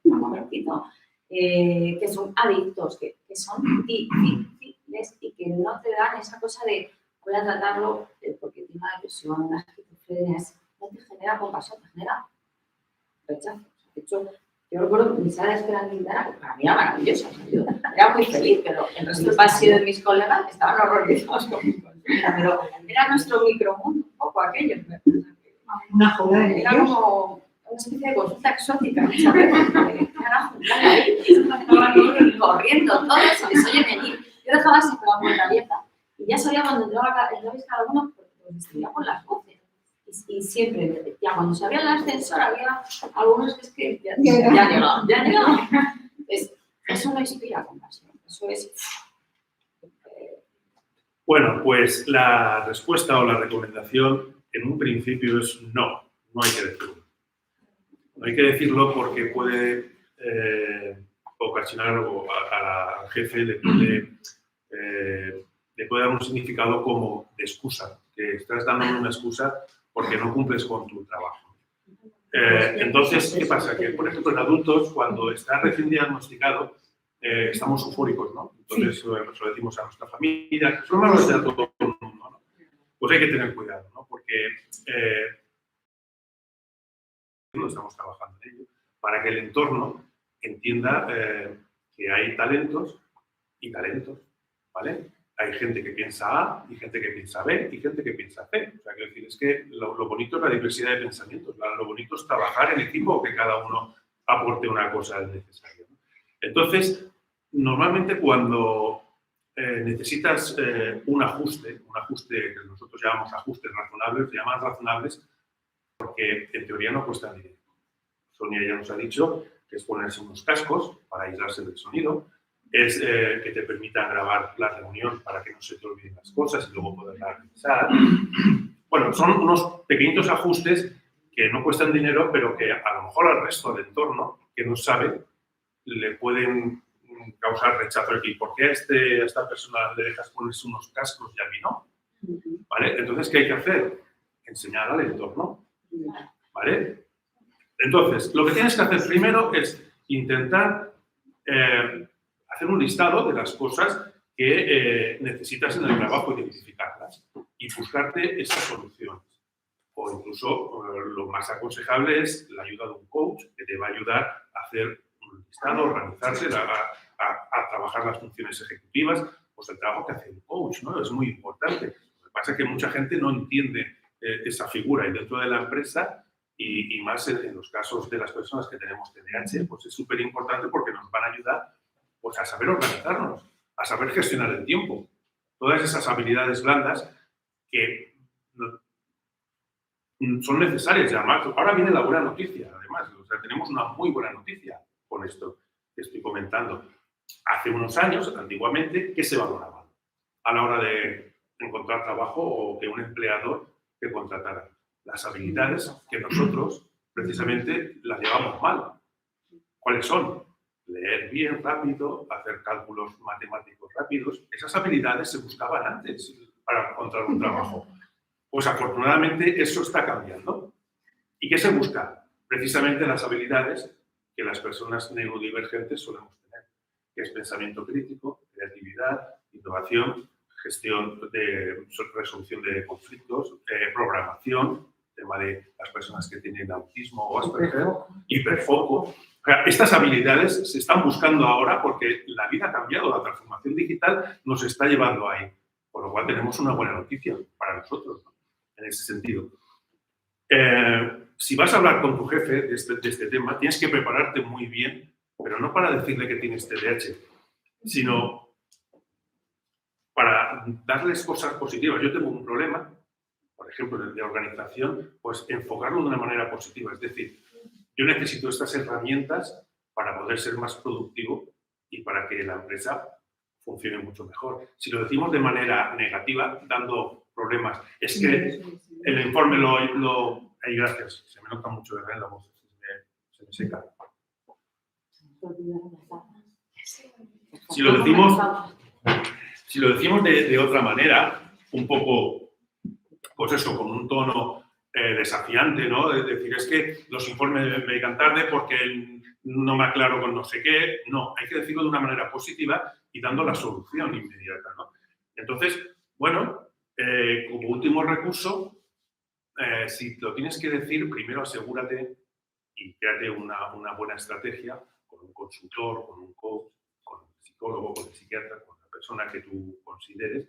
B: Un momentito. Que son adictos, que son difíciles y que no te dan esa cosa de voy a tratarlo porque tiene una depresión, una esquizofrenia, no te genera compasión, te genera rechazo. De hecho, yo recuerdo mi sala de espera en Quintana, que para mí era maravillosa, yo era muy feliz, pero el resto del pasillo de mis colegas estaban horrorizados con mi consulta, pero era nuestro micromundo, un poco aquello.
D: Una joven.
B: Era como una especie de consulta exótica, ¿sabes? Ahí, corriendo, todo eso, les oye venir. Yo dejaba siempre la puerta abierta y ya sabía cuando entraba cada uno, porque estudiaba con las voces. Y siempre, ya cuando se abría el ascensor, había algunos que es que ya han llegado. Eso no inspira compasión, eso es...
C: Bueno, pues la respuesta o la recomendación en un principio es no hay que decirlo. No hay que decirlo porque puede ocasionar al jefe, le puede dar un significado como de excusa, que estás dando una excusa porque no cumples con tu trabajo. Entonces, ¿qué pasa? Que, por ejemplo, en adultos, cuando está recién diagnosticado, estamos eufóricos, ¿no? Entonces, se lo decimos a nuestra familia, que son malos de a todo el mundo, ¿no? Pues hay que tener cuidado, ¿no? Porque no estamos trabajando en ello, para que el entorno entienda que hay talentos y talentos, ¿vale? Hay gente que piensa A y gente que piensa B y gente que piensa C. O sea, quiero decir, es que lo bonito es la diversidad de pensamientos, lo bonito es trabajar en equipo, que cada uno aporte una cosa necesaria, ¿no? Entonces, normalmente cuando necesitas un ajuste que nosotros llamamos ajustes razonables, se llaman razonables porque en teoría no cuestan dinero. Sonia ya nos ha dicho que es ponerse unos cascos para aislarse del sonido, es que te permitan grabar la reunión para que no se te olviden las cosas y luego poderlas revisar. Bueno, son unos pequeños ajustes que no cuestan dinero, pero que a lo mejor al resto del entorno, que no sabe, le pueden causar rechazo. ¿Y por qué a esta persona le dejas ponerse unos cascos y a mí no? ¿Vale? Entonces, ¿qué hay que hacer? Enseñar al entorno. ¿Vale? Entonces, lo que tienes que hacer primero es intentar hacer un listado de las cosas que necesitas en el trabajo, identificarlas y buscarte esas soluciones. O incluso lo más aconsejable es la ayuda de un coach que te va a ayudar a hacer un listado, organizarse, a trabajar las funciones ejecutivas, pues el trabajo que hace el coach, ¿no? Es muy importante. Lo que pasa es que mucha gente no entiende esa figura y dentro de la empresa y más en los casos de las personas que tenemos TDAH, pues es súper importante porque nos van a ayudar pues, a saber organizarnos, a saber gestionar el tiempo. Todas esas habilidades blandas que son necesarias. Además, ahora viene la buena noticia, además. O sea, tenemos una muy buena noticia con esto que estoy comentando. Hace unos años, antiguamente, ¿qué se valoraba a la hora de encontrar trabajo o que un empleador te contratara? Las habilidades que nosotros precisamente las llevamos mal. ¿Cuáles son? Leer bien rápido, hacer cálculos matemáticos rápidos. Esas habilidades se buscaban antes para encontrar un trabajo. Pues afortunadamente eso está cambiando. ¿Y qué se busca? Precisamente las habilidades que las personas neurodivergentes solemos tener, que es pensamiento crítico, creatividad, innovación, gestión de resolución de conflictos, programación, tema de las personas que tienen autismo o Asperger, hiperfoco. O sea, estas habilidades se están buscando ahora porque la vida ha cambiado, la transformación digital nos está llevando ahí. Por lo cual tenemos una buena noticia para nosotros, ¿no? En ese sentido. Si vas a hablar con tu jefe de este tema, tienes que prepararte muy bien, pero no para decirle que tienes TDAH, sino para darles cosas positivas. Yo tengo un problema, por ejemplo, de organización, pues enfocarlo de una manera positiva. Es decir, yo necesito estas herramientas para poder ser más productivo y para que la empresa funcione mucho mejor. Si lo decimos de manera negativa, dando problemas, es que el informe ay, gracias, se me nota mucho, ¿verdad? La voz se me seca. Si lo decimos de otra manera, un poco, pues eso, con un tono desafiante, ¿no? Es decir, es que los informes me llegan tarde porque no me aclaro con no sé qué. No, hay que decirlo de una manera positiva y dando la solución inmediata, ¿no? Entonces, bueno, como último recurso, si lo tienes que decir, primero asegúrate y créate una buena estrategia con un consultor, con un coach, con un psicólogo, con un psiquiatra, con la persona que tú consideres,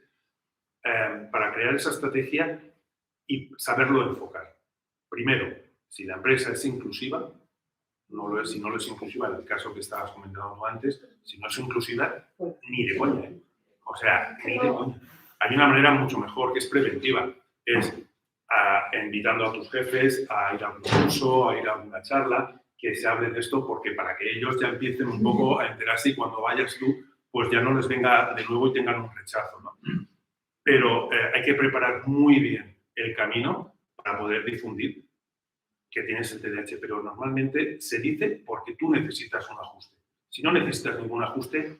C: para crear esa estrategia y saberlo enfocar. Primero, si la empresa es inclusiva, no lo es, si no lo es inclusiva, en el caso que estabas comentando antes, si no es inclusiva, ni de coña, ¿eh? O sea, ni de coña. Hay una manera mucho mejor que es preventiva, es invitando a tus jefes a ir a un curso, a ir a una charla, que se hable de esto, porque para que ellos ya empiecen un poco a enterarse y cuando vayas tú, pues ya no les venga de nuevo y tengan un rechazo, ¿no? Pero hay que preparar muy bien el camino para poder difundir que tienes el TDAH, pero normalmente se dice porque tú necesitas un ajuste. Si no necesitas ningún ajuste,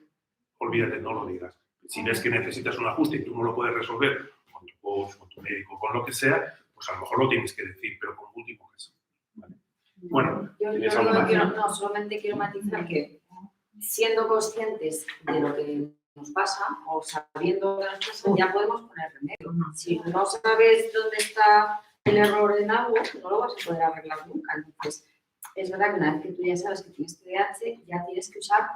C: olvídate, no lo digas. Si ves que necesitas un ajuste y tú no lo puedes resolver con tu coach, con tu médico, con lo que sea, pues a lo mejor lo tienes que decir, pero como último caso. ¿Vale? Bueno,
B: solamente quiero matizar que siendo conscientes de lo que nos pasa o sabiendo que nos pasa, ya podemos poner remedio. Si no sabes dónde está el error en algo, no lo vas a poder arreglar nunca. Entonces, es verdad que una vez que tú ya sabes que tienes TDAH, ya tienes que usar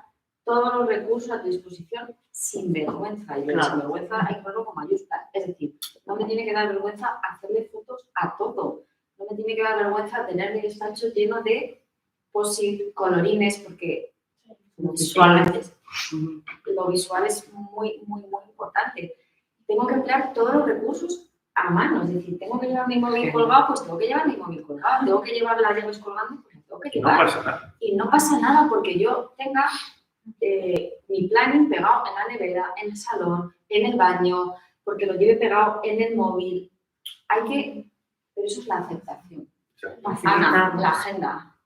B: todos los recursos a tu disposición sin vergüenza. Y sin vergüenza hay que ponerlo con mayúsculas. Es decir, no me tiene que dar vergüenza hacerle fotos a todo. No me tiene que dar vergüenza tener mi despacho lleno de post-it, colorines, porque lo visual es muy, muy, muy importante. Tengo que emplear todos los recursos a mano. Es decir, tengo que llevar mi móvil colgado, pues tengo que llevar mi móvil colgado. Tengo que llevar las llaves colgando, pues tengo que llevar.
C: No pasa nada.
B: Y no pasa nada porque yo tenga mi planning pegado en la nevera, en el salón, en el baño, porque lo lleve pegado en el móvil. Pero eso es la aceptación. Ana, la agenda.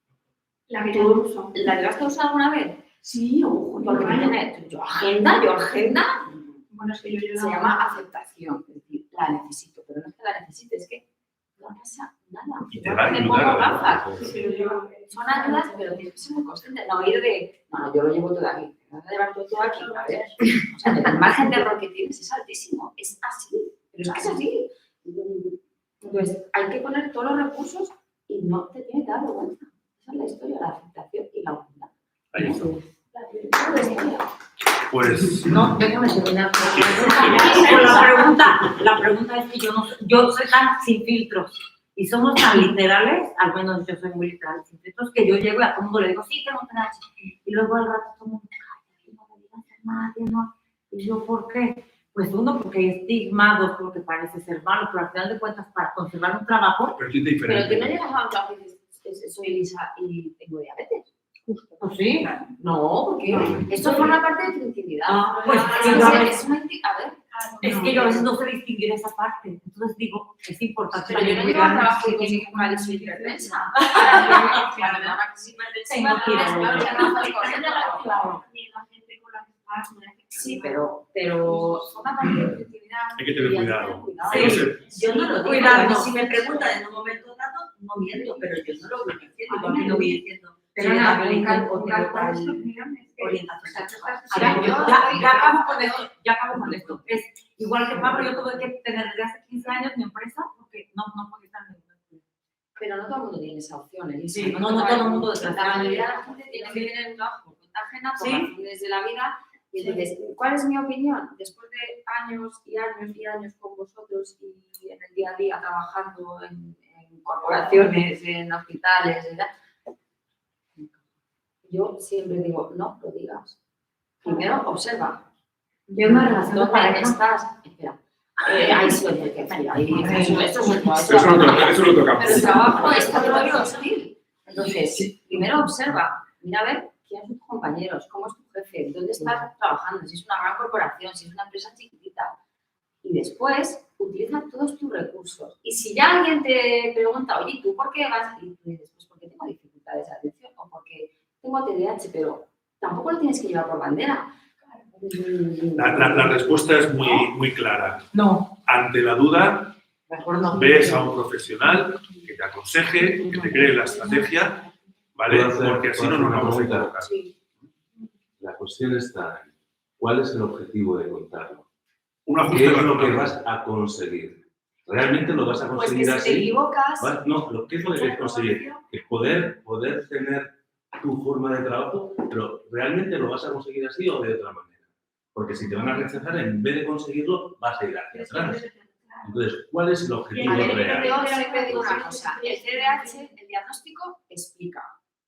H: La que yo uso.
B: ¿La llegaste a usar alguna vez?
H: Sí, ojo.
B: Porque yo agenda.
H: Bueno, es que yo
B: Se llama aceptación. Es decir, la necesito, pero no es que la necesite, es que no pasa nada.
C: Y te va a
B: Me pongo
C: ayudar.
B: gafas. Son ayudas, pero tienes que ser muy consciente. No ir de, no, yo lo llevo todo aquí. Te vas a llevar todo aquí. A ver, o sea, el margen de error que tienes es altísimo. Es así. Pero es que es así. Entonces, hay que poner todos los recursos y no te tiene que dar vergüenza. Esa es la historia, la aceptación y la humildad.
C: Ahí está.
B: La historia.
C: Pues
D: No, déjame terminar. La pregunta es que yo soy tan sin filtros y somos tan literales, al menos yo soy muy literal, sin filtros, que yo llego y a todo el mundo le digo, sí, tengo TDAH. Y luego al rato todo el mundo, ay, no me digas a nadie, ¿no? Y yo, ¿por qué? Pues uno, porque hay estigmas, porque parece ser malo, pero al final de cuentas, para conservar un trabajo...
C: pero es diferente.
B: Pero que no llegas a un trabajo y dices, soy Elisa y tengo diabetes.
D: Pues sí.
B: No, porque esto forma parte de tu intimidad.
D: Pues,
B: Es una a ver,
D: Es que yo a veces no sé distinguir esa parte. Entonces digo, es importante.
B: Pero yo no llevo
D: cuidar
B: trabajo
D: mucho.
B: con psicóloga y soy hipertensa. Cuando me da una crisis hipertensa,
D: Tengo que ir a
B: claro,
D: ver.
B: ya no estoy corriendo.
F: Y la gente con la que estás, no es que-
B: Sí, pero forma parte de la objetividad.
C: Hay que tener
B: y
C: cuidado.
B: Sí.
C: No sé,
I: Yo no lo digo,
D: Cuidado.
I: a mí si me preguntan en un momento dado, no miento, pero yo no lo voy diciendo, igual que no voy diciendo.
D: Pero
I: soy
D: nada,
I: analítica o
D: un
I: tengo
D: calco de
I: tal
D: estos, mira, es que-
I: orientación
D: A
I: sexual.
D: ver, ya acabo con esto. Es igual que Pablo, yo tuve que tener desde hace 15 años mi empresa porque no podía estar en ninguna empresa.
B: Pero no todo el mundo tiene esa opción, Elisa.
D: Sí, no todo el mundo,
B: La mayoría de la gente tiene que tener un trabajo por cuenta ajena, por
D: Sí.
B: razones de la vida. Y entonces, ¿cuál es mi opinión? Después de años y años y años con vosotros y en el día a día trabajando en corporaciones, en hospitales, y tal, yo siempre digo, no lo digas. Primero, observa.
D: Yo en una relación de
B: ¿Dónde
D: pareja,
B: estás? Espera. Ahí sueño que ahí eso
C: Eso lo tocamos.
B: pero el trabajo es un rollo hostil. Entonces, primero observa, mira a ver quiénes son tus compañeros, cómo es tu jefe, dónde estás trabajando, si es una gran corporación, si es una empresa chiquitita. Y después, utiliza todos tus recursos. Y si ya alguien te pregunta, oye, ¿tú por qué vas? Y tú dices, pues porque tengo dificultades de atención o porque tengo TDAH, pero tampoco lo tienes que llevar por bandera.
C: La respuesta es muy clara.
D: no,
C: Ante la duda,
D: mejor no.
C: ves a un profesional que te aconseje, que te cree la estrategia, ¿vale?
J: ¿Puedo hacer-
C: Porque así
J: puedo
C: no nos
J: hacer una
C: vamos a
J: pregunta?
C: equivocar.
B: Sí.
J: La cuestión está en cuál es el objetivo de contarlo.
C: Un ajuste
J: ¿Qué es
C: va a
J: lo que
C: tocar.
J: vas a conseguir? ¿Realmente lo vas a
B: Pues
J: conseguir
B: que si te
J: así?
B: equivocas,
J: No, ¿qué es lo que quieres conseguir? Que poder tener tu forma de trabajo, pero ¿realmente lo vas a conseguir así o de otra manera? Porque si te van a rechazar, en vez de conseguirlo, vas a ir hacia atrás. Entonces, ¿cuál es el objetivo
B: a ver,
J: real?
B: yo siempre digo una cosa, el TDAH, el diagnóstico explica,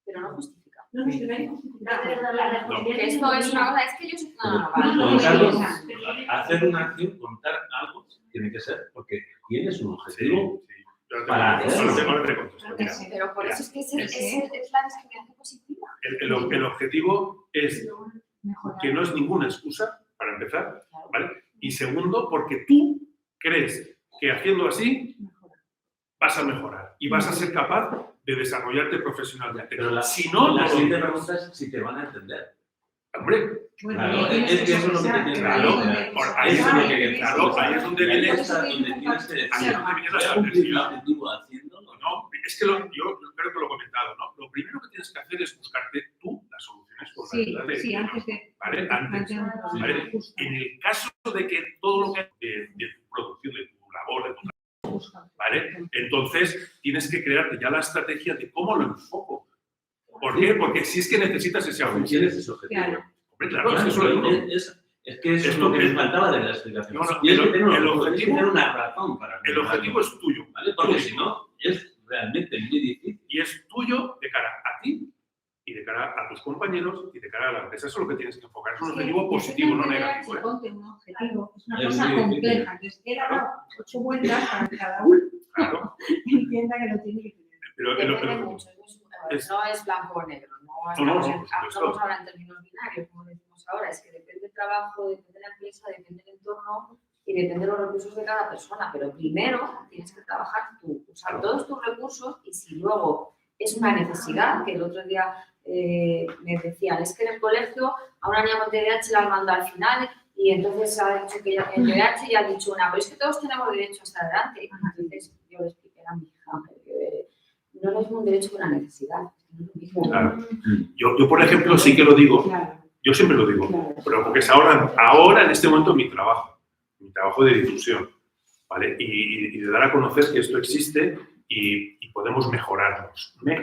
B: pero no justifica.
F: No, no,
B: Que
F: no.
B: esto es una cosa, es que yo soy... No, vale.
J: Contarlo, hacer una acción, contar algo, tiene que ser, porque tienes un objetivo para hacerlo.
C: Ahora te contesto, mira.
B: Pero por eso es que es la discriminación positiva.
C: El objetivo es que no es ninguna excusa, para empezar, ¿vale? Y segundo, porque tú crees que haciendo así vas a mejorar y vas a ser capaz de desarrollarte profesionalmente.
J: Pero
C: si no,
J: la
C: no
J: siguiente
C: lo
J: pregunta es si te van a entender.
C: hombre,
J: Claro, es que eso es lo que te tienes que
C: claro,
J: hacer.
C: ahí es donde viene
J: Ahí está donde tienes que
C: ahí es
J: decir,
C: donde viene la
J: ¿has cumplido el
C: adversidad.
J: objetivo haciéndolo?
C: No, es que yo creo que lo he comentado, ¿no? Lo primero que tienes que hacer es buscarte tú las soluciones por la
H: Sí,
C: ayuda de...
H: sí, antes de...
C: ¿Vale? Antes. ¿Vale? En el caso de que todo lo que de tu producción, de tu labor, de tu trabajo, ¿vale? Entonces tienes que crearte ya la estrategia de cómo lo enfoco. ¿Por qué? Porque si es que necesitas ese ajuste.
J: Tienes ese objetivo.
H: Claro.
C: Hombre, claro, es que solo hay uno.
J: Es que eso es lo que me faltaba de la explicación.
C: No, no,
J: Tienes que tener
C: el
J: tienes que
C: objetivo-
J: tener una razón para
C: El objetivo es tuyo,
J: ¿vale? Porque si no, es realmente muy difícil.
C: y es tuyo de cara a ti y de cara a tus compañeros y de cara a la empresa. Eso es lo que tienes que enfocar. Es un objetivo positivo, no negativo. ¿eh?
H: Ponte un objetivo, es una
J: Es
H: cosa
J: muy difícil.
H: compleja. Entonces, él ha dado 8 vueltas para que cada uno
C: Claro.
H: entienda que lo tiene que tener.
C: Pero
B: Depende mucho, no es blanco o negro, no estamos ahora en términos binarios, como decimos ahora, es que depende del trabajo, depende de la empresa, depende del entorno y depende de los recursos de cada persona, pero primero tienes que trabajar tú, usar todos tus recursos y si luego es una necesidad, que el otro día me decían, es que en el colegio a una niña con TDAH la han mandado al final y entonces ha dicho que ella tiene TDAH y ha dicho una, pero es que todos tenemos derecho hasta adelante. Entonces yo le expliqué a mi hija que no es un derecho con una necesidad.
C: Claro. Yo, por ejemplo, sí que lo digo.
H: Claro,
C: Yo siempre lo digo.
H: claro.
C: Pero porque es ahora en este momento mi trabajo de difusión, ¿vale? Y de dar a conocer que esto existe y podemos mejorarnos, ¿vale?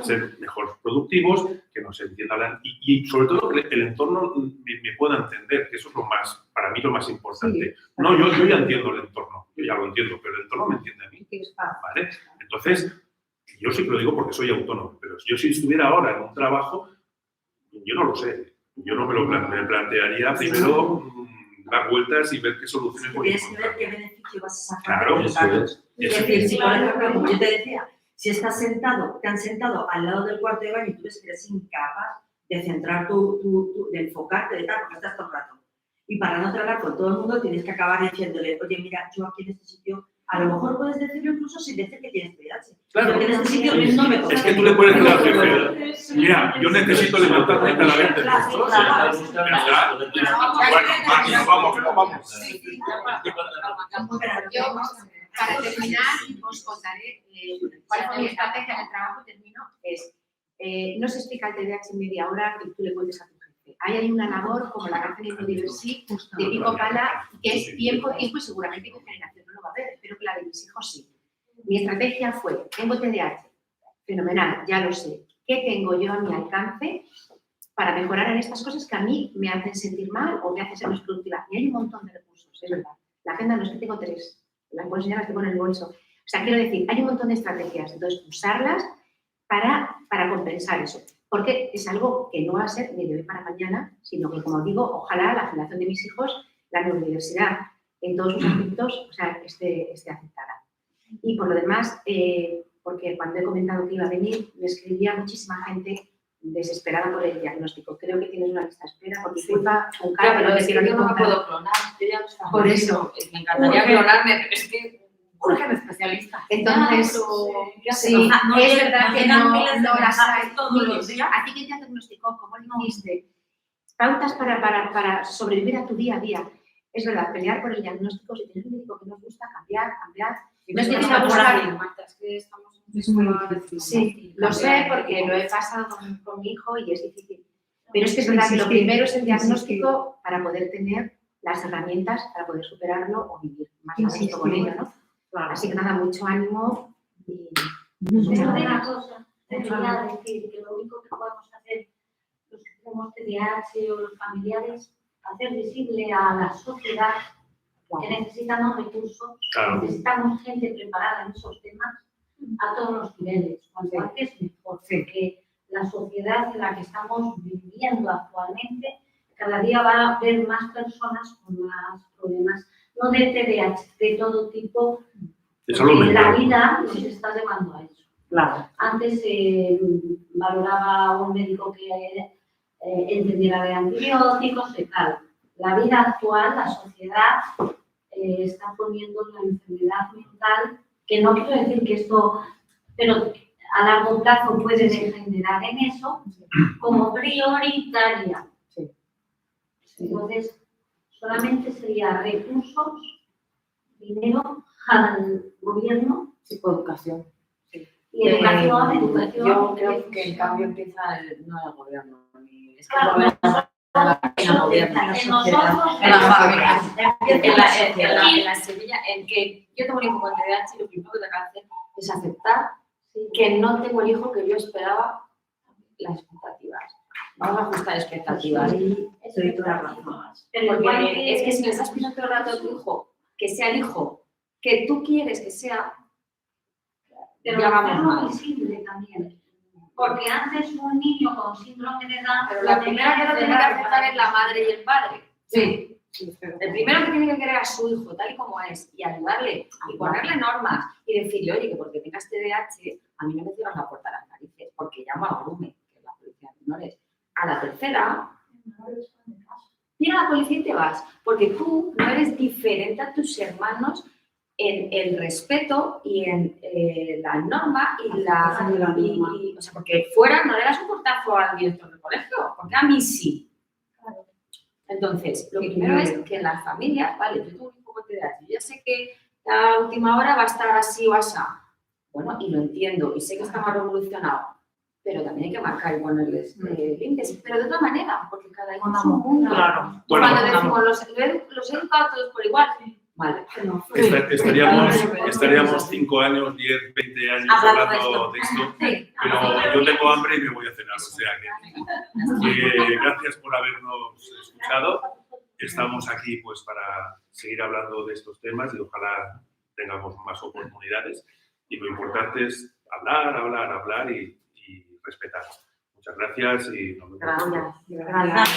C: Ser mejor productivos, que nos entiendan y sobre todo que el entorno me pueda entender, que eso es lo más, para mí lo más importante.
H: Sí.
C: No, yo ya entiendo el entorno, yo ya lo entiendo, pero el entorno me entiende a mí,
H: Que es fácil.
C: ¿vale? Entonces, yo sí que lo digo porque soy autónomo, pero yo si estuviera ahora en un trabajo, yo no lo sé. Yo no me lo me plantearía primero dar vueltas y ver qué soluciones voy a
I: Tienes que ver
C: encontrar.
I: qué beneficio vas a sacar.
C: Claro,
I: de los
J: eso
I: datos.
J: es.
I: Es decir, si por ejemplo, como yo te decía, si estás sentado, te han sentado al lado del cuarto de baño y tú ves que eres incapaz de centrar de enfocarte de tal, porque estás todo el rato. Y para no tratar con todo el mundo tienes que acabar diciéndole, oye, mira, yo aquí en este sitio, a lo mejor puedes decirlo incluso sin decir que tienes TDAH.
C: Claro.
I: Porque en este sitio no me toca.
C: Es que tú le puedes decir al jefe, mira, yo necesito levantarme cada vez de
I: Claro,
C: esto.
I: claro.
C: Bueno, vamos, que no vamos.
E: Yo, para terminar, os contaré cuál fue mi estrategia en el trabajo. Termino. No se explica el TDAH en media hora que tú le cuentes a tu jefe. Ahí hay una labor, como la que hacen en Biodiversity, de pico pala, que es tiempo y seguramente mi generación no lo va a ver. Espero que la de mis hijos sí. Mi estrategia fue, tengo TDAH, fenomenal, ya lo sé. ¿Qué tengo yo a mi alcance para mejorar en estas cosas que a mí me hacen sentir mal o me hacen ser más productiva? Y hay un montón de recursos, es verdad. La agenda no es que tengo 3, las puedo enseñar, las tengo en el bolso. O sea, quiero decir, hay un montón de estrategias, entonces usarlas para compensar eso. Porque es algo que no va a ser ni de hoy para mañana, sino que, como digo, ojalá la generación de mis hijos, la neurodiversidad en todos sus aspectos, o sea, esté aceptada. Y por lo demás, porque cuando he comentado que iba a venir, me escribía muchísima gente desesperada por el diagnóstico. Creo que tienes una lista de espera, por mi culpa, con
B: Claro,
E: cara,
B: pero es que yo no me puedo clonar. Yo ya no
E: Por eso.
B: Me encantaría clonarme, pero es que urge un especialista.
E: Entonces, sí, es verdad que no las hay
D: todos los días.
E: ¿A ti quién te diagnosticó? ¿Cómo lo hiciste? Pautas para sobrevivir a tu día a día. Es verdad, pelear por el diagnóstico, si tienes un médico que nos gusta, cambiar. No es que tenga por ahí, Marta, es que estamos...
B: Es muy difícil.
E: Sí, lo sé porque lo he pasado con mi hijo y es difícil. Pero es que es verdad que lo primero es el diagnóstico para poder tener las herramientas para poder superarlo o vivir más a gusto con ello, ¿no? Así que nada, mucho ánimo y
F: Pero una cosa, debería decir que lo único que podemos hacer los que tenemos TDAH o los familiares, hacer visible a la sociedad que necesitamos recursos,
C: Claro.
F: necesitamos gente preparada en esos temas a todos los niveles, cuanto antes mejor, porque la sociedad en la que estamos viviendo actualmente, cada día va a haber más personas con más problemas, no de TDAH, de todo tipo,
C: De salud
F: porque la
C: mental.
F: vida nos está llevando a eso.
B: Claro.
F: Antes valoraba a un médico que entendiera de antibióticos y tal. La vida actual, la sociedad, está poniendo la enfermedad mental, que no quiero decir que esto, pero a largo plazo puede degenerar en eso, como prioritaria.
B: Sí.
F: Entonces, solamente sería recursos, dinero al gobierno
B: Psicoeducación.
F: y educación.
B: Yo creo que el cambio empieza no el gobierno, ni es que
F: Claro,
B: el gobierno
F: en
B: el gobierno,
F: nosotros,
B: en las familias,
F: empieza
B: en la semilla, en que yo tengo un hijo con TDAH y lo primero que tengo que hacer es aceptar que no tengo el hijo que yo esperaba, las expectativas. Vamos a ajustar expectativas.
I: Soy toda la razón.
F: Pero igual
B: Porque es que si le estás pidiendo todo el rato a tu hijo que sea el hijo que tú quieres que sea,
F: pero
B: ya vamos
F: hacerlo
B: mal.
F: visible también. Porque antes un niño con síndrome de Down...
B: Pero la primera que lo tiene que aceptar es la madre y el padre.
F: Sí.
B: El primero que tiene que querer a su hijo tal y como es y ayudarle y ponerle normas y decirle, oye, que porque tengas TDAH, a mí no me cierras la puerta a las narices porque llamo a Grume, que es la policía de menores. A la tercera, mira a la policía y te vas, porque tú no eres diferente a tus hermanos en el respeto y en la norma y o sea, porque fuera no le das un portazo al director del colegio, porque a mí sí. Entonces, lo primero es que en las familias, vale, yo tengo un poco de TDAH, yo ya sé que la última hora va a estar así o así. Bueno, y lo entiendo, y sé que está más revolucionado, pero también hay que marcar y ponerles límites, pero de otra manera, porque cada hijo es un mundo.
D: Claro.
C: Bueno,
B: Cuando decimos, los he educado todos por igual, vale.
C: Estaríamos 5 años, 10, 20 años hablando de esto, pero yo tengo hambre y me voy a cenar, o sea que gracias por habernos escuchado. Estamos aquí pues para seguir hablando de estos temas y ojalá tengamos más oportunidades. Y lo importante es hablar y respetar. Muchas gracias y nos vemos.
B: Gracias.